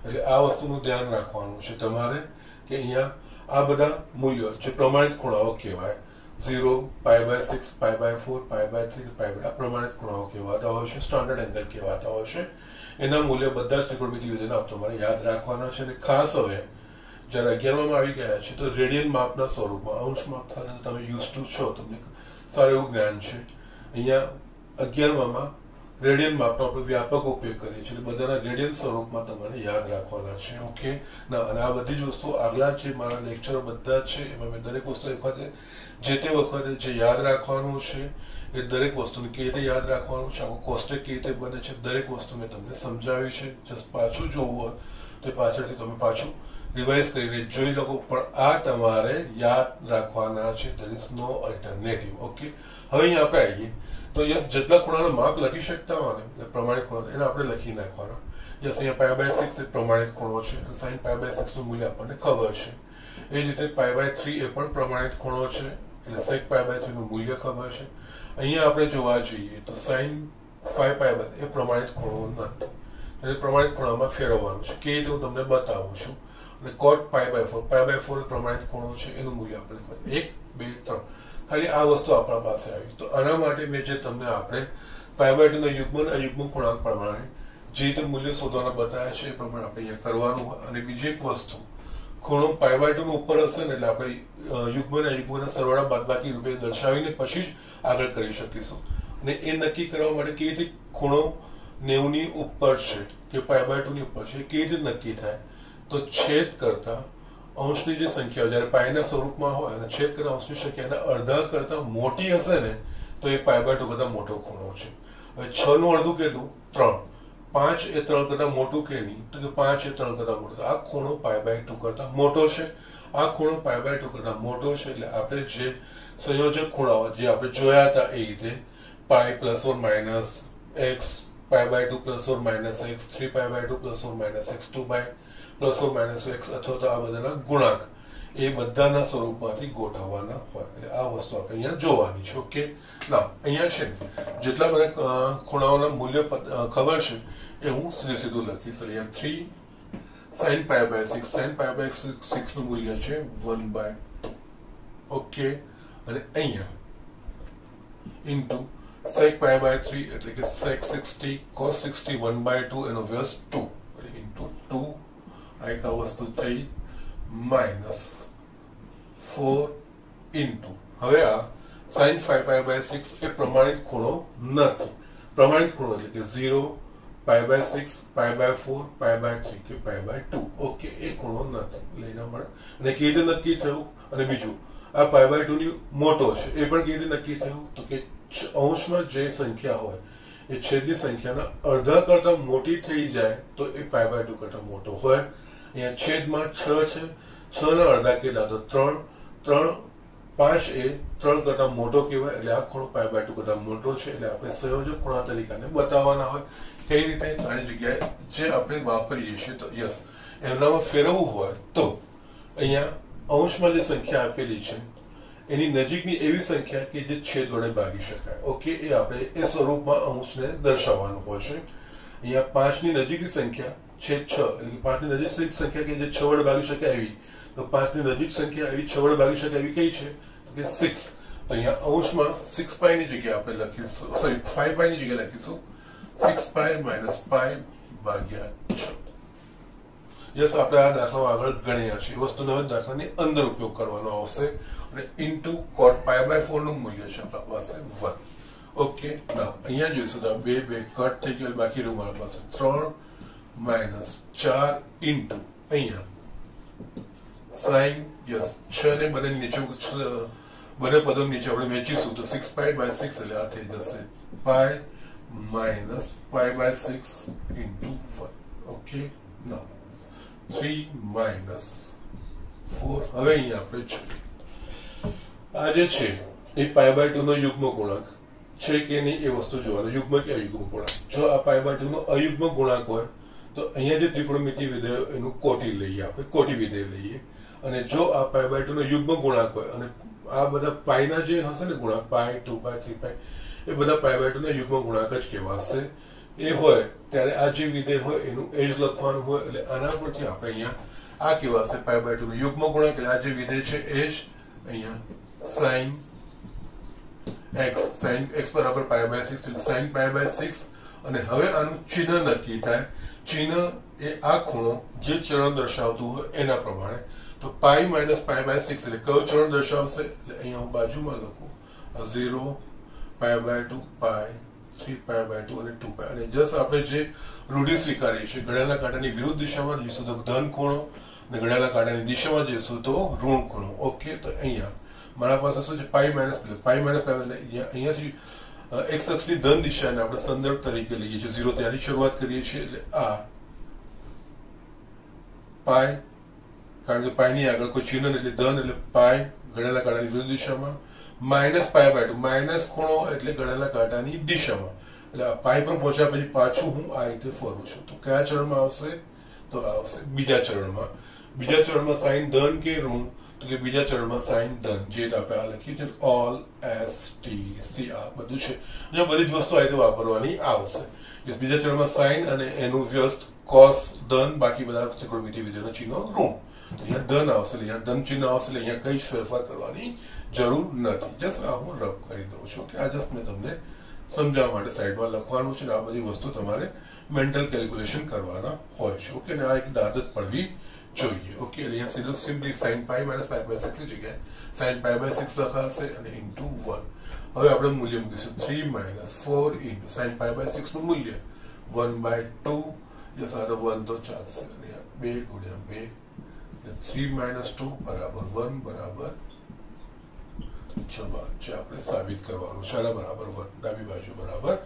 એટલે આ વસ્તુનું ધ્યાન રાખવાનું છે તમારે કે અહીંયા આ બધા મૂલ્યો જે પ્રમાણિત ખૂણાઓ કહેવાય 0, π/6, π/4, π/3, π/2 આ પ્રમાણિત ખૂણાઓ કહેવાતા હોય છે, સ્ટાન્ડર્ડ એંગલ કહેવાતા હોય છે. એના મૂલ્ય બધા જ ત્રિકોણમિતિ વિધેયના તમારે યાદ રાખવાના છે. અને ખાસ હવે જ્યારે 11માં આવી ગયા છે તો રેડિયન માપના સ્વરૂપમાં અંશ માપ સાથે તમે યુઝ ટુ છો, તમને સારું એવું જ્ઞાન છે. અહીંયા 11માં રેડિયન માપનો આપણે વ્યાપક ઉપયોગ કરીએ છીએ, બધાના રેડિયન સ્વરૂપમાં તમારે યાદ રાખવાના છે. ઓકે, ના અને આ બધી જ વસ્તુ આગલા જે મારા લેક્ચરો બધા છે એમાં મેં દરેક વસ્તુ વખતે જે તે વખતે જે યાદ રાખવાનું છે એ દરેક વસ્તુને કેવી રીતે યાદ રાખવાનું છે, આખું કોષ્ટક કેવી રીતે બને છે, દરેક વસ્તુ મેં તમને સમજાવી છે. જસ્ટ પાછું જોવું હોય તો પાછળથી તમે પાછું રિવાઇઝ કરીને જોઈ લો, પણ આ તમારે યાદ રાખવાના છે. There is no alternative. Okay, હવે અહીંયા આપણે આવીએ તો યસ, જેટલા ખૂણાનું માપ લખી શકતા હોય ને પ્રમાણિત ખૂણો એને આપણે લખી નાખવાના. યસ, અહીંયા π/6 એ પ્રમાણિત ખૂણો છે, sin π/6 નું મૂલ્ય આપણને ખબર છે. એ જ રીતે π/3 એ પણ પ્રમાણિત ખૂણો છે, એટલે sec π/3 નું મૂલ્ય ખબર છે. અહીંયા આપણે જોવા જઈએ તો sin 5π એ પ્રમાણિત ખૂણો નથી, એટલે પ્રમાણિત ખૂણામાં ફેરવવાનું છે. કે હું તમને બતાવું છું. અને cot π/4 પ્રમાણિત ખૂણો છે, એનું મૂલ્ય આપણે 1, 2, 3 ખાલી આ વસ્તુ આપણા પાસે આવી. તો આના માટે મેં જે તમને આપણે π/2 નો યુગ્મ અયુગ્મ ગુણાંક પ્રમાણે જે રીતે મૂલ્ય શોધવાના બતાવ્યા છે એ પ્રમાણે આપણે અહીંયા કરવાનું હોય. અને બીજી એક વસ્તુ, ખૂણો π/2 નો ઉપર હશે ને એટલે આપણે યુગ્મ અને અયુગ્મના સરવાળા બાદબાકી રૂપે દર્શાવીને પછી જ આગળ કરી શકીશું. અને એ નક્કી કરવા માટે કેવી રીતે ખૂણો 90 ની ઉપર છે કે π/2 ની ઉપર છે કેવી રીતે નક્કી થાય, તો છેદ કરતા અંશની જે સંખ્યા જયારે પાયના સ્વરૂપમાં હોય અને છેદ કરતા અંશની સંખ્યા અડધા કરતા મોટી હશે ને તો એ π/2 કરતા મોટો ખૂણો છે. હવે 6 નું અડધું કેટલું? 3. 5 એ 3 કરતા મોટું કે નહીં, તો કે 5 એ 3 કરતા મોટો. આ ખૂણો π/2 કરતા મોટો છે. આ ખૂણો π/2 કરતા મોટો છે, એટલે આપણે જે સંયોજક ખૂણાઓ જે આપણે જોયા હતા એ રીતે π ± x, π/2 ± x, 3π/2 ± x, 2π ± x અથવા તો આ બધાના ગુણાંક એ બધાના સ્વરૂપમાંથી ગોઠવવાના હોય. એટલે આ વસ્તુ આપણે અહીંયા જોવાની છે. ઓકે, ના અહીંયા છે જેટલા મને ખૂણાઓના મૂલ્ય ખબર છે એ હું સીધું લખીશ. અહીંયા 3 sin π/6, sin π/6 નું મૂલ્ય છે 1/2. ઓકે, અને અહીંયા ઇન્ટુ sec π/3 એટલે કે sec 60 cos 60 1/2 એનો વ્યસ્ત 2 ઇન્ટુ 2 આ એક વસ્તુ થઈ -4 ઇન્ટુ હવે આ sin 5π/6 એ પ્રમાણિત ખૂણો નથી. પ્રમાણિત ખૂણો એટલે કે 0, π/6, π/4, π/3 કે π/2. ઓકે, એ ખૂણો નથી. એટલે એના માટે અને કેવી રીતે નક્કી થયું? અને બીજું આ π/2 ની મોટો છે એ પણ કેવી રીતે નક્કી થયું? તો કે અંશમાં જે સંખ્યા હોય એ છેદની સંખ્યાના અડધા કરતા મોટી થઈ જાય તો એ π/2 કરતા મોટો હોય. અહીંયા છેદમાં 6 છે, 6 ના અડધા કેટલા? તો 3. 3 5 એ 3 કરતા મોટો કહેવાય, એટલે આ ખૂણો π/2 કરતા મોટો છે. એટલે આપણે સંયોજક ખૂણા તરીકે બતાવવાના હોય. કઈ રીતે? આની જગ્યાએ જે આપણે વાપરીએ છીએ તો યસ એમનામાં ફેરવવું હોય તો અહીંયા અંશમાં જે સંખ્યા આપેલી છે એની નજીકની એવી સંખ્યા કે જે છેદ વડે ભાગી શકાય. ઓકે, એ આપણે એ સ્વરૂપમાં અંશને દર્શાવવાનું હોય છે. અહીંયા 5 ની નજીકની સંખ્યા છેદ 6, એટલે કે 5 ની નજીકની સંખ્યા કે જે 6 વડે ભાગી શકાય એવી, તો 5 ની નજીક સંખ્યા એવી 6 વડે ભાગી શકાય એવી કઈ છે? તો કે 6. તો અહીંયા અંશમાં 6 પાઈ ની જગ્યાએ આપણે લખીશું, સોરી 5 પાઈ ની જગ્યાએ લખીશું 6 પાઈ માઇનસ પાઈ ભાગ્યા 6. યસ, આપણે આ દાખલાઓ આગળ ગણ્યા છે. વસ્તુનો હવે દાખલાની અંદર ઉપયોગ કરવાનો આવશે અને ઇન્ટુ cot પાઈ બાય 4 નું મૂલ્ય છે આપણા પાસે 1. ઓકે, ના અહીંયા જોઈશું તો 2 2 કટ થઈ ગયો, બાકી રહ્યું મારા પાસે 3 માઇનસ 4 ઇન્ટુ અહીંયા સાઈન, યસ 6 ને બંને નીચે બંને પદો નીચે આપણે વેચીશું તો 6 પાઈ બાય 6 એટલે આ થઈ જશે pi minus pi by 6 into 1. Okay, ના 3 માઇનસ 4. હવે અહીંયા આપણે જોઈએ આ જે છે એ પાઈ બાય 2 નો યુગ્મ ગુણાંક છે કે નહીં એ વસ્તુ જોવાનું. યુગ્મ કે અયુગ્મ ગુણાંક? જો આ પાઈ બાય 2 નો અયુગ્મ ગુણાંક હોય તો અહીંયા જે ત્રિકોણમિતિ વિધેય એનું કોટી લઈએ, આપણે કોટી વિધેય લઈએ. અને જો આ પાઈ બાય 2 નો યુગ્મ ગુણાંક હોય અને આ બધા પાઈના જે હશે ને ગુણાંક, પાઈ 2 પાઈ 3 પાઈ, એ બધા પાઈ બાય 2 ના યુગ્મ ગુણાંક જ કહેવાશે. એ હોય ત્યારે આ જે વિધેય હોય એનું એજ લખવાનું હોય, એટલે આના પરથી આપણે અહીંયા આ કહેવાશે પાઈ બાય 2 નો યુગ્મ ગુણાંક. એટલે આ જે વિધેય છે એજ અહીંયા sin x બરાબર પાઈ બાય 6, એટલે sin પાઈ બાય 6. અને હવે આનું ચિહ્ન નક્કી થાય. ચિહ્ન એ આ ખૂણો જે ચરણ દર્શાવતું હોય એના પ્રમાણે. તો પાઈ માઇનસ પાઈ બાય 6 એટલે કયો ચરણ દર્શાવશે? એટલે અહીંયા હું બાજુમાં લખું 0 pi by 2 pi 3 pi by 2 અને 2 પાઈ. અને જસ્ટ આપણે જે રૂઢિ સ્વીકારી છે, ઘડિયાળના કાંટાની વિરુદ્ધ દિશામાં જઈશું તો ધન ખૂણો અને ઘડિયાળના કાંટાની દિશામાં જઈશું તો ઋણ ખૂણો. ઓકે, તો અહીંયા મારા પાસે શું છે? પાઈ માઇનસ પાઈ એટલે અહીંયાથી એક્સ અક્ષની ધન દિશાને આપણે સંદર્ભ તરીકે લઈએ છીએ, 0 ત્યાંથી શરૂઆત કરીએ છીએ. એટલે આ પાઈ, કારણ કે પાઈ ની આગળ કોઈ ચિહ્ન એટલે ધન, એટલે પાઈ ઘડિયાળના કાંટાની વિરુદ્ધ દિશામાં, માઇનસ પાઈ બાય 2 માઇનસ ખૂણો એટલે ઘડિયાળના કાંટાની દિશામાં. એટલે આ પાઈ પર પહોંચ્યા પછી પાછું હું આ રીતે ફરું છું. તો કયા ચરણમાં આવશે? તો આવશે બીજા ચરણમાં. બીજા ચરણમાં સાઈન ધન કે ઋણ? તો કે બીજા ચરણમાં સાઈન ધન, જે આપણે આ લખીએ છીએ ઓલ એસ ટી સી, આ બધું છે. અહીંયા બધી જ વસ્તુ આ રીતે વાપરવાની આવશે. બીજા ચરણમાં સાઈન અને એનું વ્યસ્ત કોસ ધન, બાકી બધા ત્રિકોણમિતિ વિધેયનો ચિહ્નો ઋણ. અહીંયા ધન આવશે, અહીંયા ધન ચિહ્ન આવશે, અહીંયા કઈ જ ફેરફાર કરવાની જરૂર નથી. જસ્ટ આ હું રબ કરી દઉં છું કે આ જસ્ટ મેં તમને સમજાવવા માટે સાઈડમાં લખવાનું છે. આ બધી વસ્તુ તમારે મેન્ટલ કેલ્ક્યુલેશન કરવાના હોય છે. ઓકે, ને આ એક આદત પડવી જોઈએ. ઓકે, અહીંયા સીધું simply sine pi minus pi by 6 ની જગ્યાએ સાઈન પાઈ બાય 6 લખાશે અને ઇન્ટુ 1. હવે આપણે મૂલ્ય મૂકીશું 3 minus 4 into sine pi by 6 નું મૂલ્ય 1/2. યસ, આ 1 તો ચાલશે. 2 ગુણ્યા 2, 3 માઇનસ 2 બરાબર 1 બરાબર જવાબ છે. આપણે સાબિત કરવાનું છે આના બરાબર 1, ડાબી બાજુ બરાબર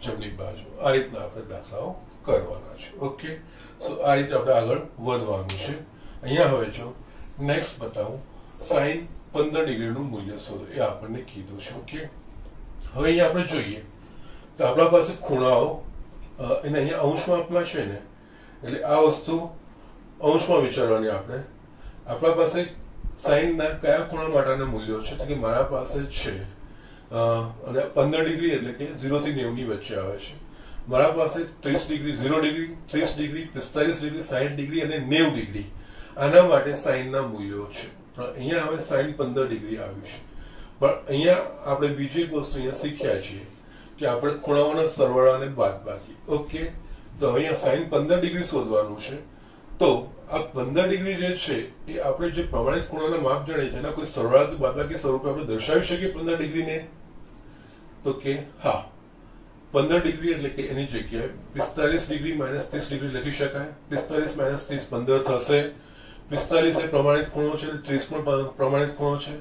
જમણી બાજુ. આ રીતના આપણે દાખલાઓ કરવાના છે. ઓકે, સો આ રીતે આપણે આગળ વધવાનું છે. અહીંયા હવે જો નેક્સ્ટ બતાવું, સાઈન 15 ડિગ્રીનું મૂલ્ય શોધો, એ આપણને કીધું છે. ઓકે, હવે અહીંયા આપણે જોઈએ તો આપણા પાસે ખૂણાઓ એને અહીંયા અંશમાં આપણા છે ને, એટલે આ વસ્તુ અંશમાં વિચારવાની. આપણા પાસે સાઈનના કયા ખૂણા માટેના મૂલ્યો છે? તો કે મારા પાસે છે અને 15 ડિગ્રી એટલે કે 0 થી 90 ની વચ્ચે આવે છે. મારા પાસે 30 degree, 0 degree, 30 degree, 45 degree, 60 degree અને 90 ડિગ્રી. આના માટે સાઈનના મૂલ્યો છે. પણ અહીંયા હવે સાઈન 15 ડિગ્રી આવ્યું છે. પણ અહીંયા આપણે બીજી એક વસ્તુ અહીંયા શીખ્યા છીએ કે આપણે ખૂણાઓના સરવાળા અને બાદબાકી. ઓકે, તો અહીંયા સાઈન 15 ડિગ્રી શોધવાનું છે. તો આ 15 ડિગ્રી જે છે એ આપણે જે પ્રમાણિત ખૂણાના માપ જણાય છે એના કોઈ સરવાળા કે બાદબાકી સ્વરૂપે આપણે દર્શાવી શકીએ 15 ડિગ્રીને? તો કે હા, 15 ડિગ્રી એટલે કે એની જગ્યાએ 45 ડિગ્રી માઇનસ 30 ડિગ્રી લખી શકાય. 45 માઇનસ 30 15 થશે. 45 એ પ્રમાણિત ખૂણો છે, 30 પણ પ્રમાણિત ખૂણો છે.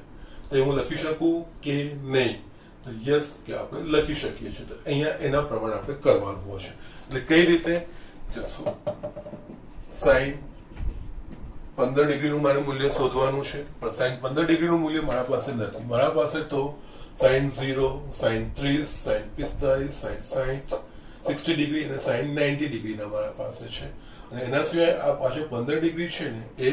તો હું લખી શકું કે નહીં? તો યસ, કે આપણે લખી શકીએ છીએ. તો અહીંયા એના પ્રમાણે આપણે કરવાનું હોય છે. એટલે કઈ રીતે જશું? સાઈન 15 ડિગ્રીનું મારે મૂલ્ય શોધવાનું છે, પણ સાઈન 15 ડિગ્રીનું મૂલ્ય મારા પાસે નથી. મારા પાસે તો sine 0, sine 30, sine 45, sine 60, 60 degree અને સાઈન 90 ડિગ્રીના મારા પાસે છે. અને એના સિવાય આ પાછો 15 ડિગ્રી છે ને, એ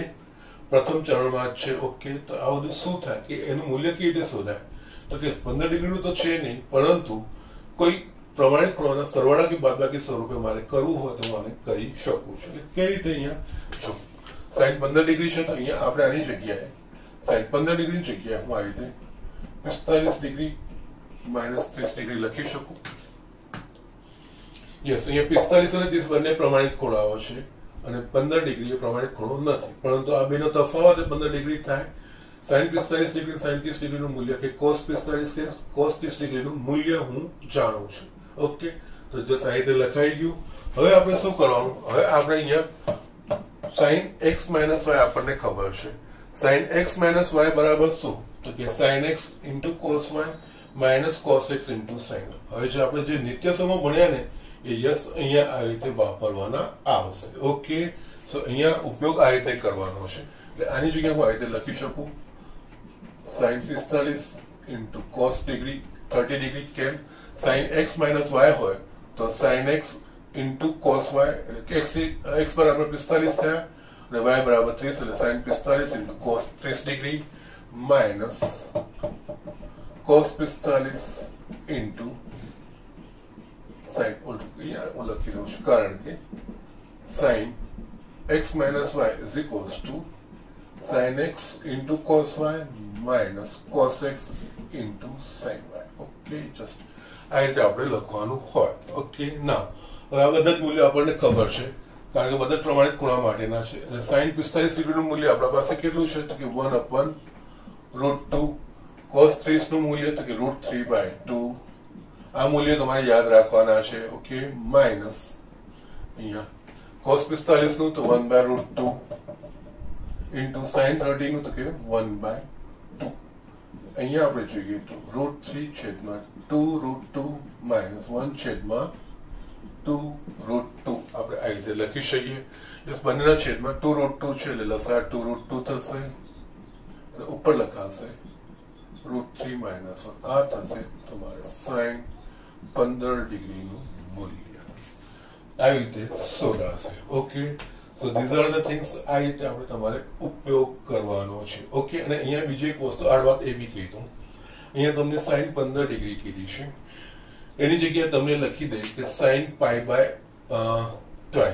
પ્રથમ ચરણમાં જ છે. ઓકે, તો આ બધું શું થાય કે એનું મૂલ્ય કેવી રીતે શોધાય? તો કે 15 ડિગ્રીનું તો છે નહીં, પરંતુ કોઈ પ્રમાણિત ખૂણાના સરવાળા કે બાદબાકી સ્વરૂપે મારે કરવું હોય તો મને કરી શકું છું. કેવી રીતે? અહીંયા જો sin 15 ડિગ્રી છે, તો અહીંયા આપણે આની જગ્યાએ sin 15 ડિગ્રીની જગ્યાએ હું આવી રીતે 45 ડિગ્રી માઇનસ 30 ડિગ્રી લખી શકું. યસ, અહીંયા 45 અને 30 બંને પ્રમાણિત ખૂણાઓ છે અને 15 ડિગ્રી એ પ્રમાણિત ખૂણો નથી, પરંતુ આ બેનો તફાવત 15 ડિગ્રી થાય. sin 45 ડિગ્રી sin 30 ડિગ્રીનું મૂલ્ય કે cos 45 કે cos 30 ડિગ્રીનું મૂલ્ય હું જાણું છું. ઓકે, તો જસ્ટ આ રીતે લખાઈ ગયું. હવે આપણે શું કરવાનું? હવે આપણે અહીંયા sin x માઇનસ y આપણને ખબર છે. sin x માઇનસ y બરાબર શું? તો કે sin x into cos y minus cos x into sin. હવે જે આપણે જે નિત્ય સમૂહ ભણ્યા ને એ યસ અહીંયા આ રીતે વાપરવાના આવશે. ઓકે, સો અહીંયા ઉપયોગ આ રીતે કરવાનો છે. એટલે આની જગ્યાએ હું આ રીતે લખી શકું sin 45 into cos degree 30 degree. કેમ? sin x માઇનસ y હોય તો sin x into cos y, એટલે x બરાબર 45 થયા અને y બરાબર 30, એટલે sin 45 into cos 30 degree minus cos 45 into sin. અહીંયા હું લખી લઉં છું કારણ કે sin x minus y is equals to sin x into cos y minus cos x into sin y. Okay, just આ રીતે આપણે લખવાનું હોય. ઓકે, ના હવે આ બધા જ મૂલ્યો આપણને ખબર છે કારણ કે બધા જ પ્રમાણિત ખૂણા માટેના છે. અને sin 45 ડિગ્રીનું મૂલ્ય આપણા પાસે કેટલું છે? તો કે 1/√2. cos 30 નું મૂલ્ય તો કે √3/2. આ મૂલ્ય તમારે યાદ રાખવાના છે. ઓકે, માઇનસ અહીંયા cos 45 નું તો 1/√2 ઇન્ટુ sin 30 નું તો કે 1/2. અહીંયા આપણે જોઈએ તો √3 છેદમાં 2√2 માઇનસ 1 છેદમાં 2√2 આપણે આ રીતે લખી શકીએ. બસ બંનેના છેદમાં 2√2 છે એટલે લસા 2√2 થશે અને ઉપર લખાશે √3 માઇનસ 1. આ થશે તમારે sin 15 ડિગ્રીનું મૂલ્ય. આવી રીતે શોધાશે. Okay, so these are the things. આ રીતે આપણે તમારે ઉપયોગ કરવાનો છે. ઓકે, અને અહીંયા બીજી એક વસ્તુ આડ વાત એ બી કહી દઉં. અહીંયા તમને sin 15 ડિગ્રી કીધી છે, એની જગ્યાએ તમને લખી દે કે sin π/12.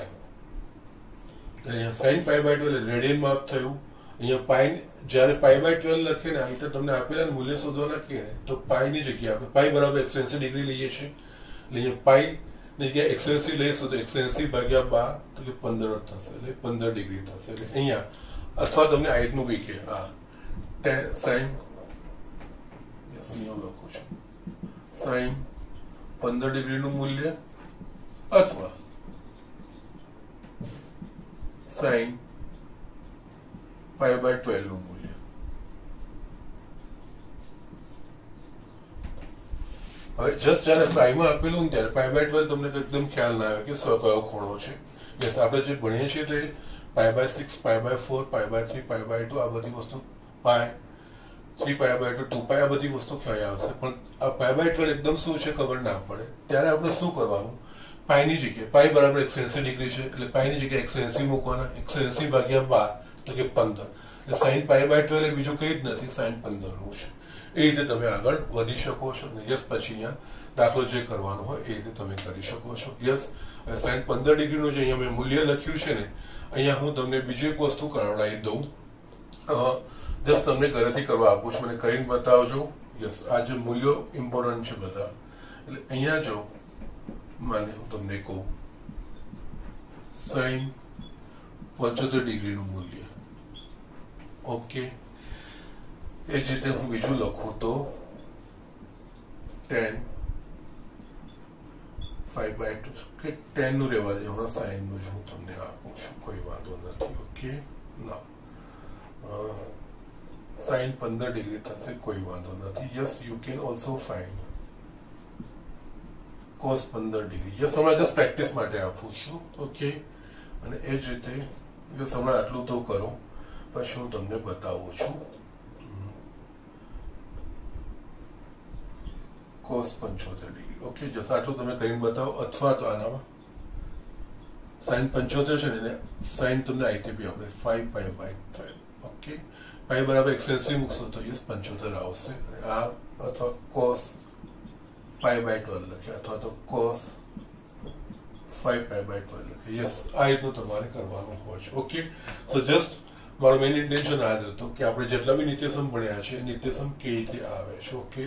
અહીંયા sin π/12 રેડિયન માપ થયું. અહીંયા પાઈ જયારે π/12 લખીએ ને આ રીતે તમને આપેલા મૂલ્ય શોધવાના કહે ને તો પાઈ ની જગ્યાએ આપણે પાઈ બરાબર 180 ડિગ્રી લઈએ છીએ. એટલે અહીંયા પાઈ ની જગ્યાએ 180 લઈશું તો 180/12 તો કે 15 થશે, એટલે 15 ડિગ્રી થશે. એટલે અહીંયા અથવા તમને આ રીતનું બી કે આ sin લખું છું sin 15 ડિગ્રીનું મૂલ્ય અથવા sin π/12 નું મૂલ્ય. હવે જસ્ટ જયારે પાઈમાં આપેલું ને ત્યારે π/12 તમને એકદમ ખ્યાલ ના આવે કે કયો ખૂણો છે. યસ, આપણે જે ભણીએ છીએ તે π/6 π/4 π/3 π/2 આ બધી વસ્તુ પાય 3π/2 2π આ બધી વસ્તુ ખ્યાલ આવશે, પણ આ π/12 એકદમ શું છે ખબર ના પડે. ત્યારે આપણે શું કરવાનું? પાઈની જગ્યાએ પાઈ બરાબર 180 ડિગ્રી છે એટલે પાઈની જગ્યાએ 180 મૂકવાના. 180/12 તો કે 15. એટલે sin π/12 એ બીજું કઈ જ નથી, sin 15 નું છે. એ રીતે તમે આગળ વધી શકો છો. યસ, પછી અહીંયા દાખલો જે કરવાનો હોય એ રીતે તમે કરી શકો છો. યસ, sin 15 ડિગ્રીનું જે અહીંયા મેં મૂલ્ય લખ્યું છે ને, અહીંયા હું તમને બીજી એક વસ્તુ કરાવડાવી દઉં. જસ્ટ તમને ઘરેથી કરવા આપું છું, મને કરીને બતાવજો. યસ, આ જે મૂલ્યો ઇમ્પોર્ટન્ટ છે બધા. એટલે અહીંયા જો માને હું તમને કહું sin 75 ડિગ્રીનું મૂલ્ય. ઓકે, એ જ રીતે હું બીજું લખું તો tan 5/2 કે 10 નું રહેવા દે, હમણાં sin નું જ હું તમને આપું છું, કોઈ વાંધો નથી. ઓકે, ના sin 15 ડિગ્રી થશે, કોઈ વાંધો નથી. Yes, you can also find cos 15 degree. Yes, હમણાં જસ્ટ પ્રેક્ટિસ માટે આપું છું. ઓકે, અને એ જ રીતે યસ હમણાં આટલું તો કરો, પછી હું તમને બતાવું છું cos 75 ડિગ્રી. ઓકે, જસ્ટ આટલું તમે કરીને બતાવો. અથવા તો આનામાં sin 75 છે ને, sin તમને આઈટીપી આપણે 5π/12 ઓકે, પાઈ બરાબર 180 મૂકશો તો યસ 75 આવશે. આ અથવા cos π/12 લખે અથવા તો cos 5π/12 લખે. યસ, આ રીતનું તમારે કરવાનું હોય છે. ઓકે, સો જસ્ટ મારો મેઇન ઇન્ટેન્શન આ જ હતું કે આપણે જેટલા બી નિત્યસમ ભણ્યા છે નિત્યસમ કેવી રીતે આવે છે. ઓકે,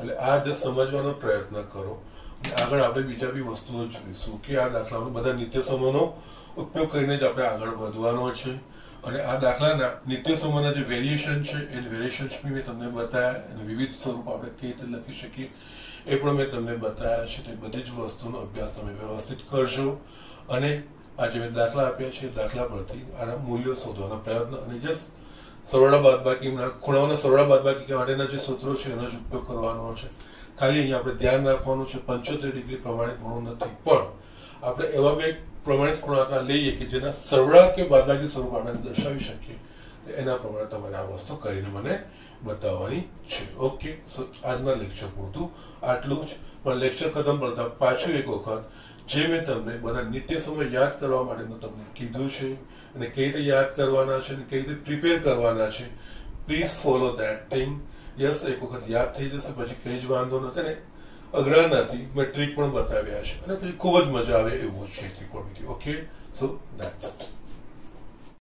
એટલે આ જસ્ટ સમજવાનો પ્રયત્ન કરો અને આગળ આપણે બીજા બી વસ્તુઓ જોઈશું કે આ દાખલામાં બધા નિત્યસમોનો ઉપયોગ કરીને જ આપણે આગળ વધવાનો છે. અને આ દાખલાના નિત્યસમોના જે વેરિએશન છે એ વેરિએશન્સ બી મેં તમને બતાવ્યા અને વિવિધ સ્વરૂપ આપણે કેવી રીતે લખી શકીએ એ પણ મેં તમને બતાવ્યા છે. તો એ બધી જ વસ્તુનો અભ્યાસ તમે વ્યવસ્થિત કરજો અને આ જે મેં દાખલા આપ્યા છે દાખલા પરથી આના મૂલ્યો શોધવાનો પ્રયત્ન અને જસ્ટ સરવાળા બાદબાકીના ખૂણાઓના સરવાળા બાદબાકી માટેના જે સૂત્રો છે એનો જ ઉપયોગ કરવાનો છે. ખાલી અહીંયા આપણે ધ્યાન રાખવાનું છે 75 ડિગ્રી પ્રમાણિત ખૂણો નથી, પણ આપણે એવા બે પ્રમાણિત ખૂણા લઈએ કે જેના સરવાળા કે બાદબાકી સ્વરૂપ આપણે દર્શાવી શકીએ. એના પ્રમાણે તમારે આ વસ્તુ કરીને મને બતાવવાની છે. ઓકે, સો આજના લેક્ચર પૂરતું આટલું જ. પણ લેક્ચર ખતમ કરતા પાછું એક વખત જે મેં તમને બધા નિત્યસમો યાદ કરવા માટેનું તમને કીધું છે અને કઈ રીતે યાદ કરવાના છે અને કઈ રીતે પ્રિપેર કરવાના છે, please follow that thing. Yes, એક વખત યાદ થઈ જશે પછી કઈ જ વાંધો નથી ને અઘરા નથી. મેં ટ્રીક પણ બતાવ્યા છે અને પછી ખૂબ જ મજા આવે એવું છે ત્રિકોણમિતિ. Okay, so that's it.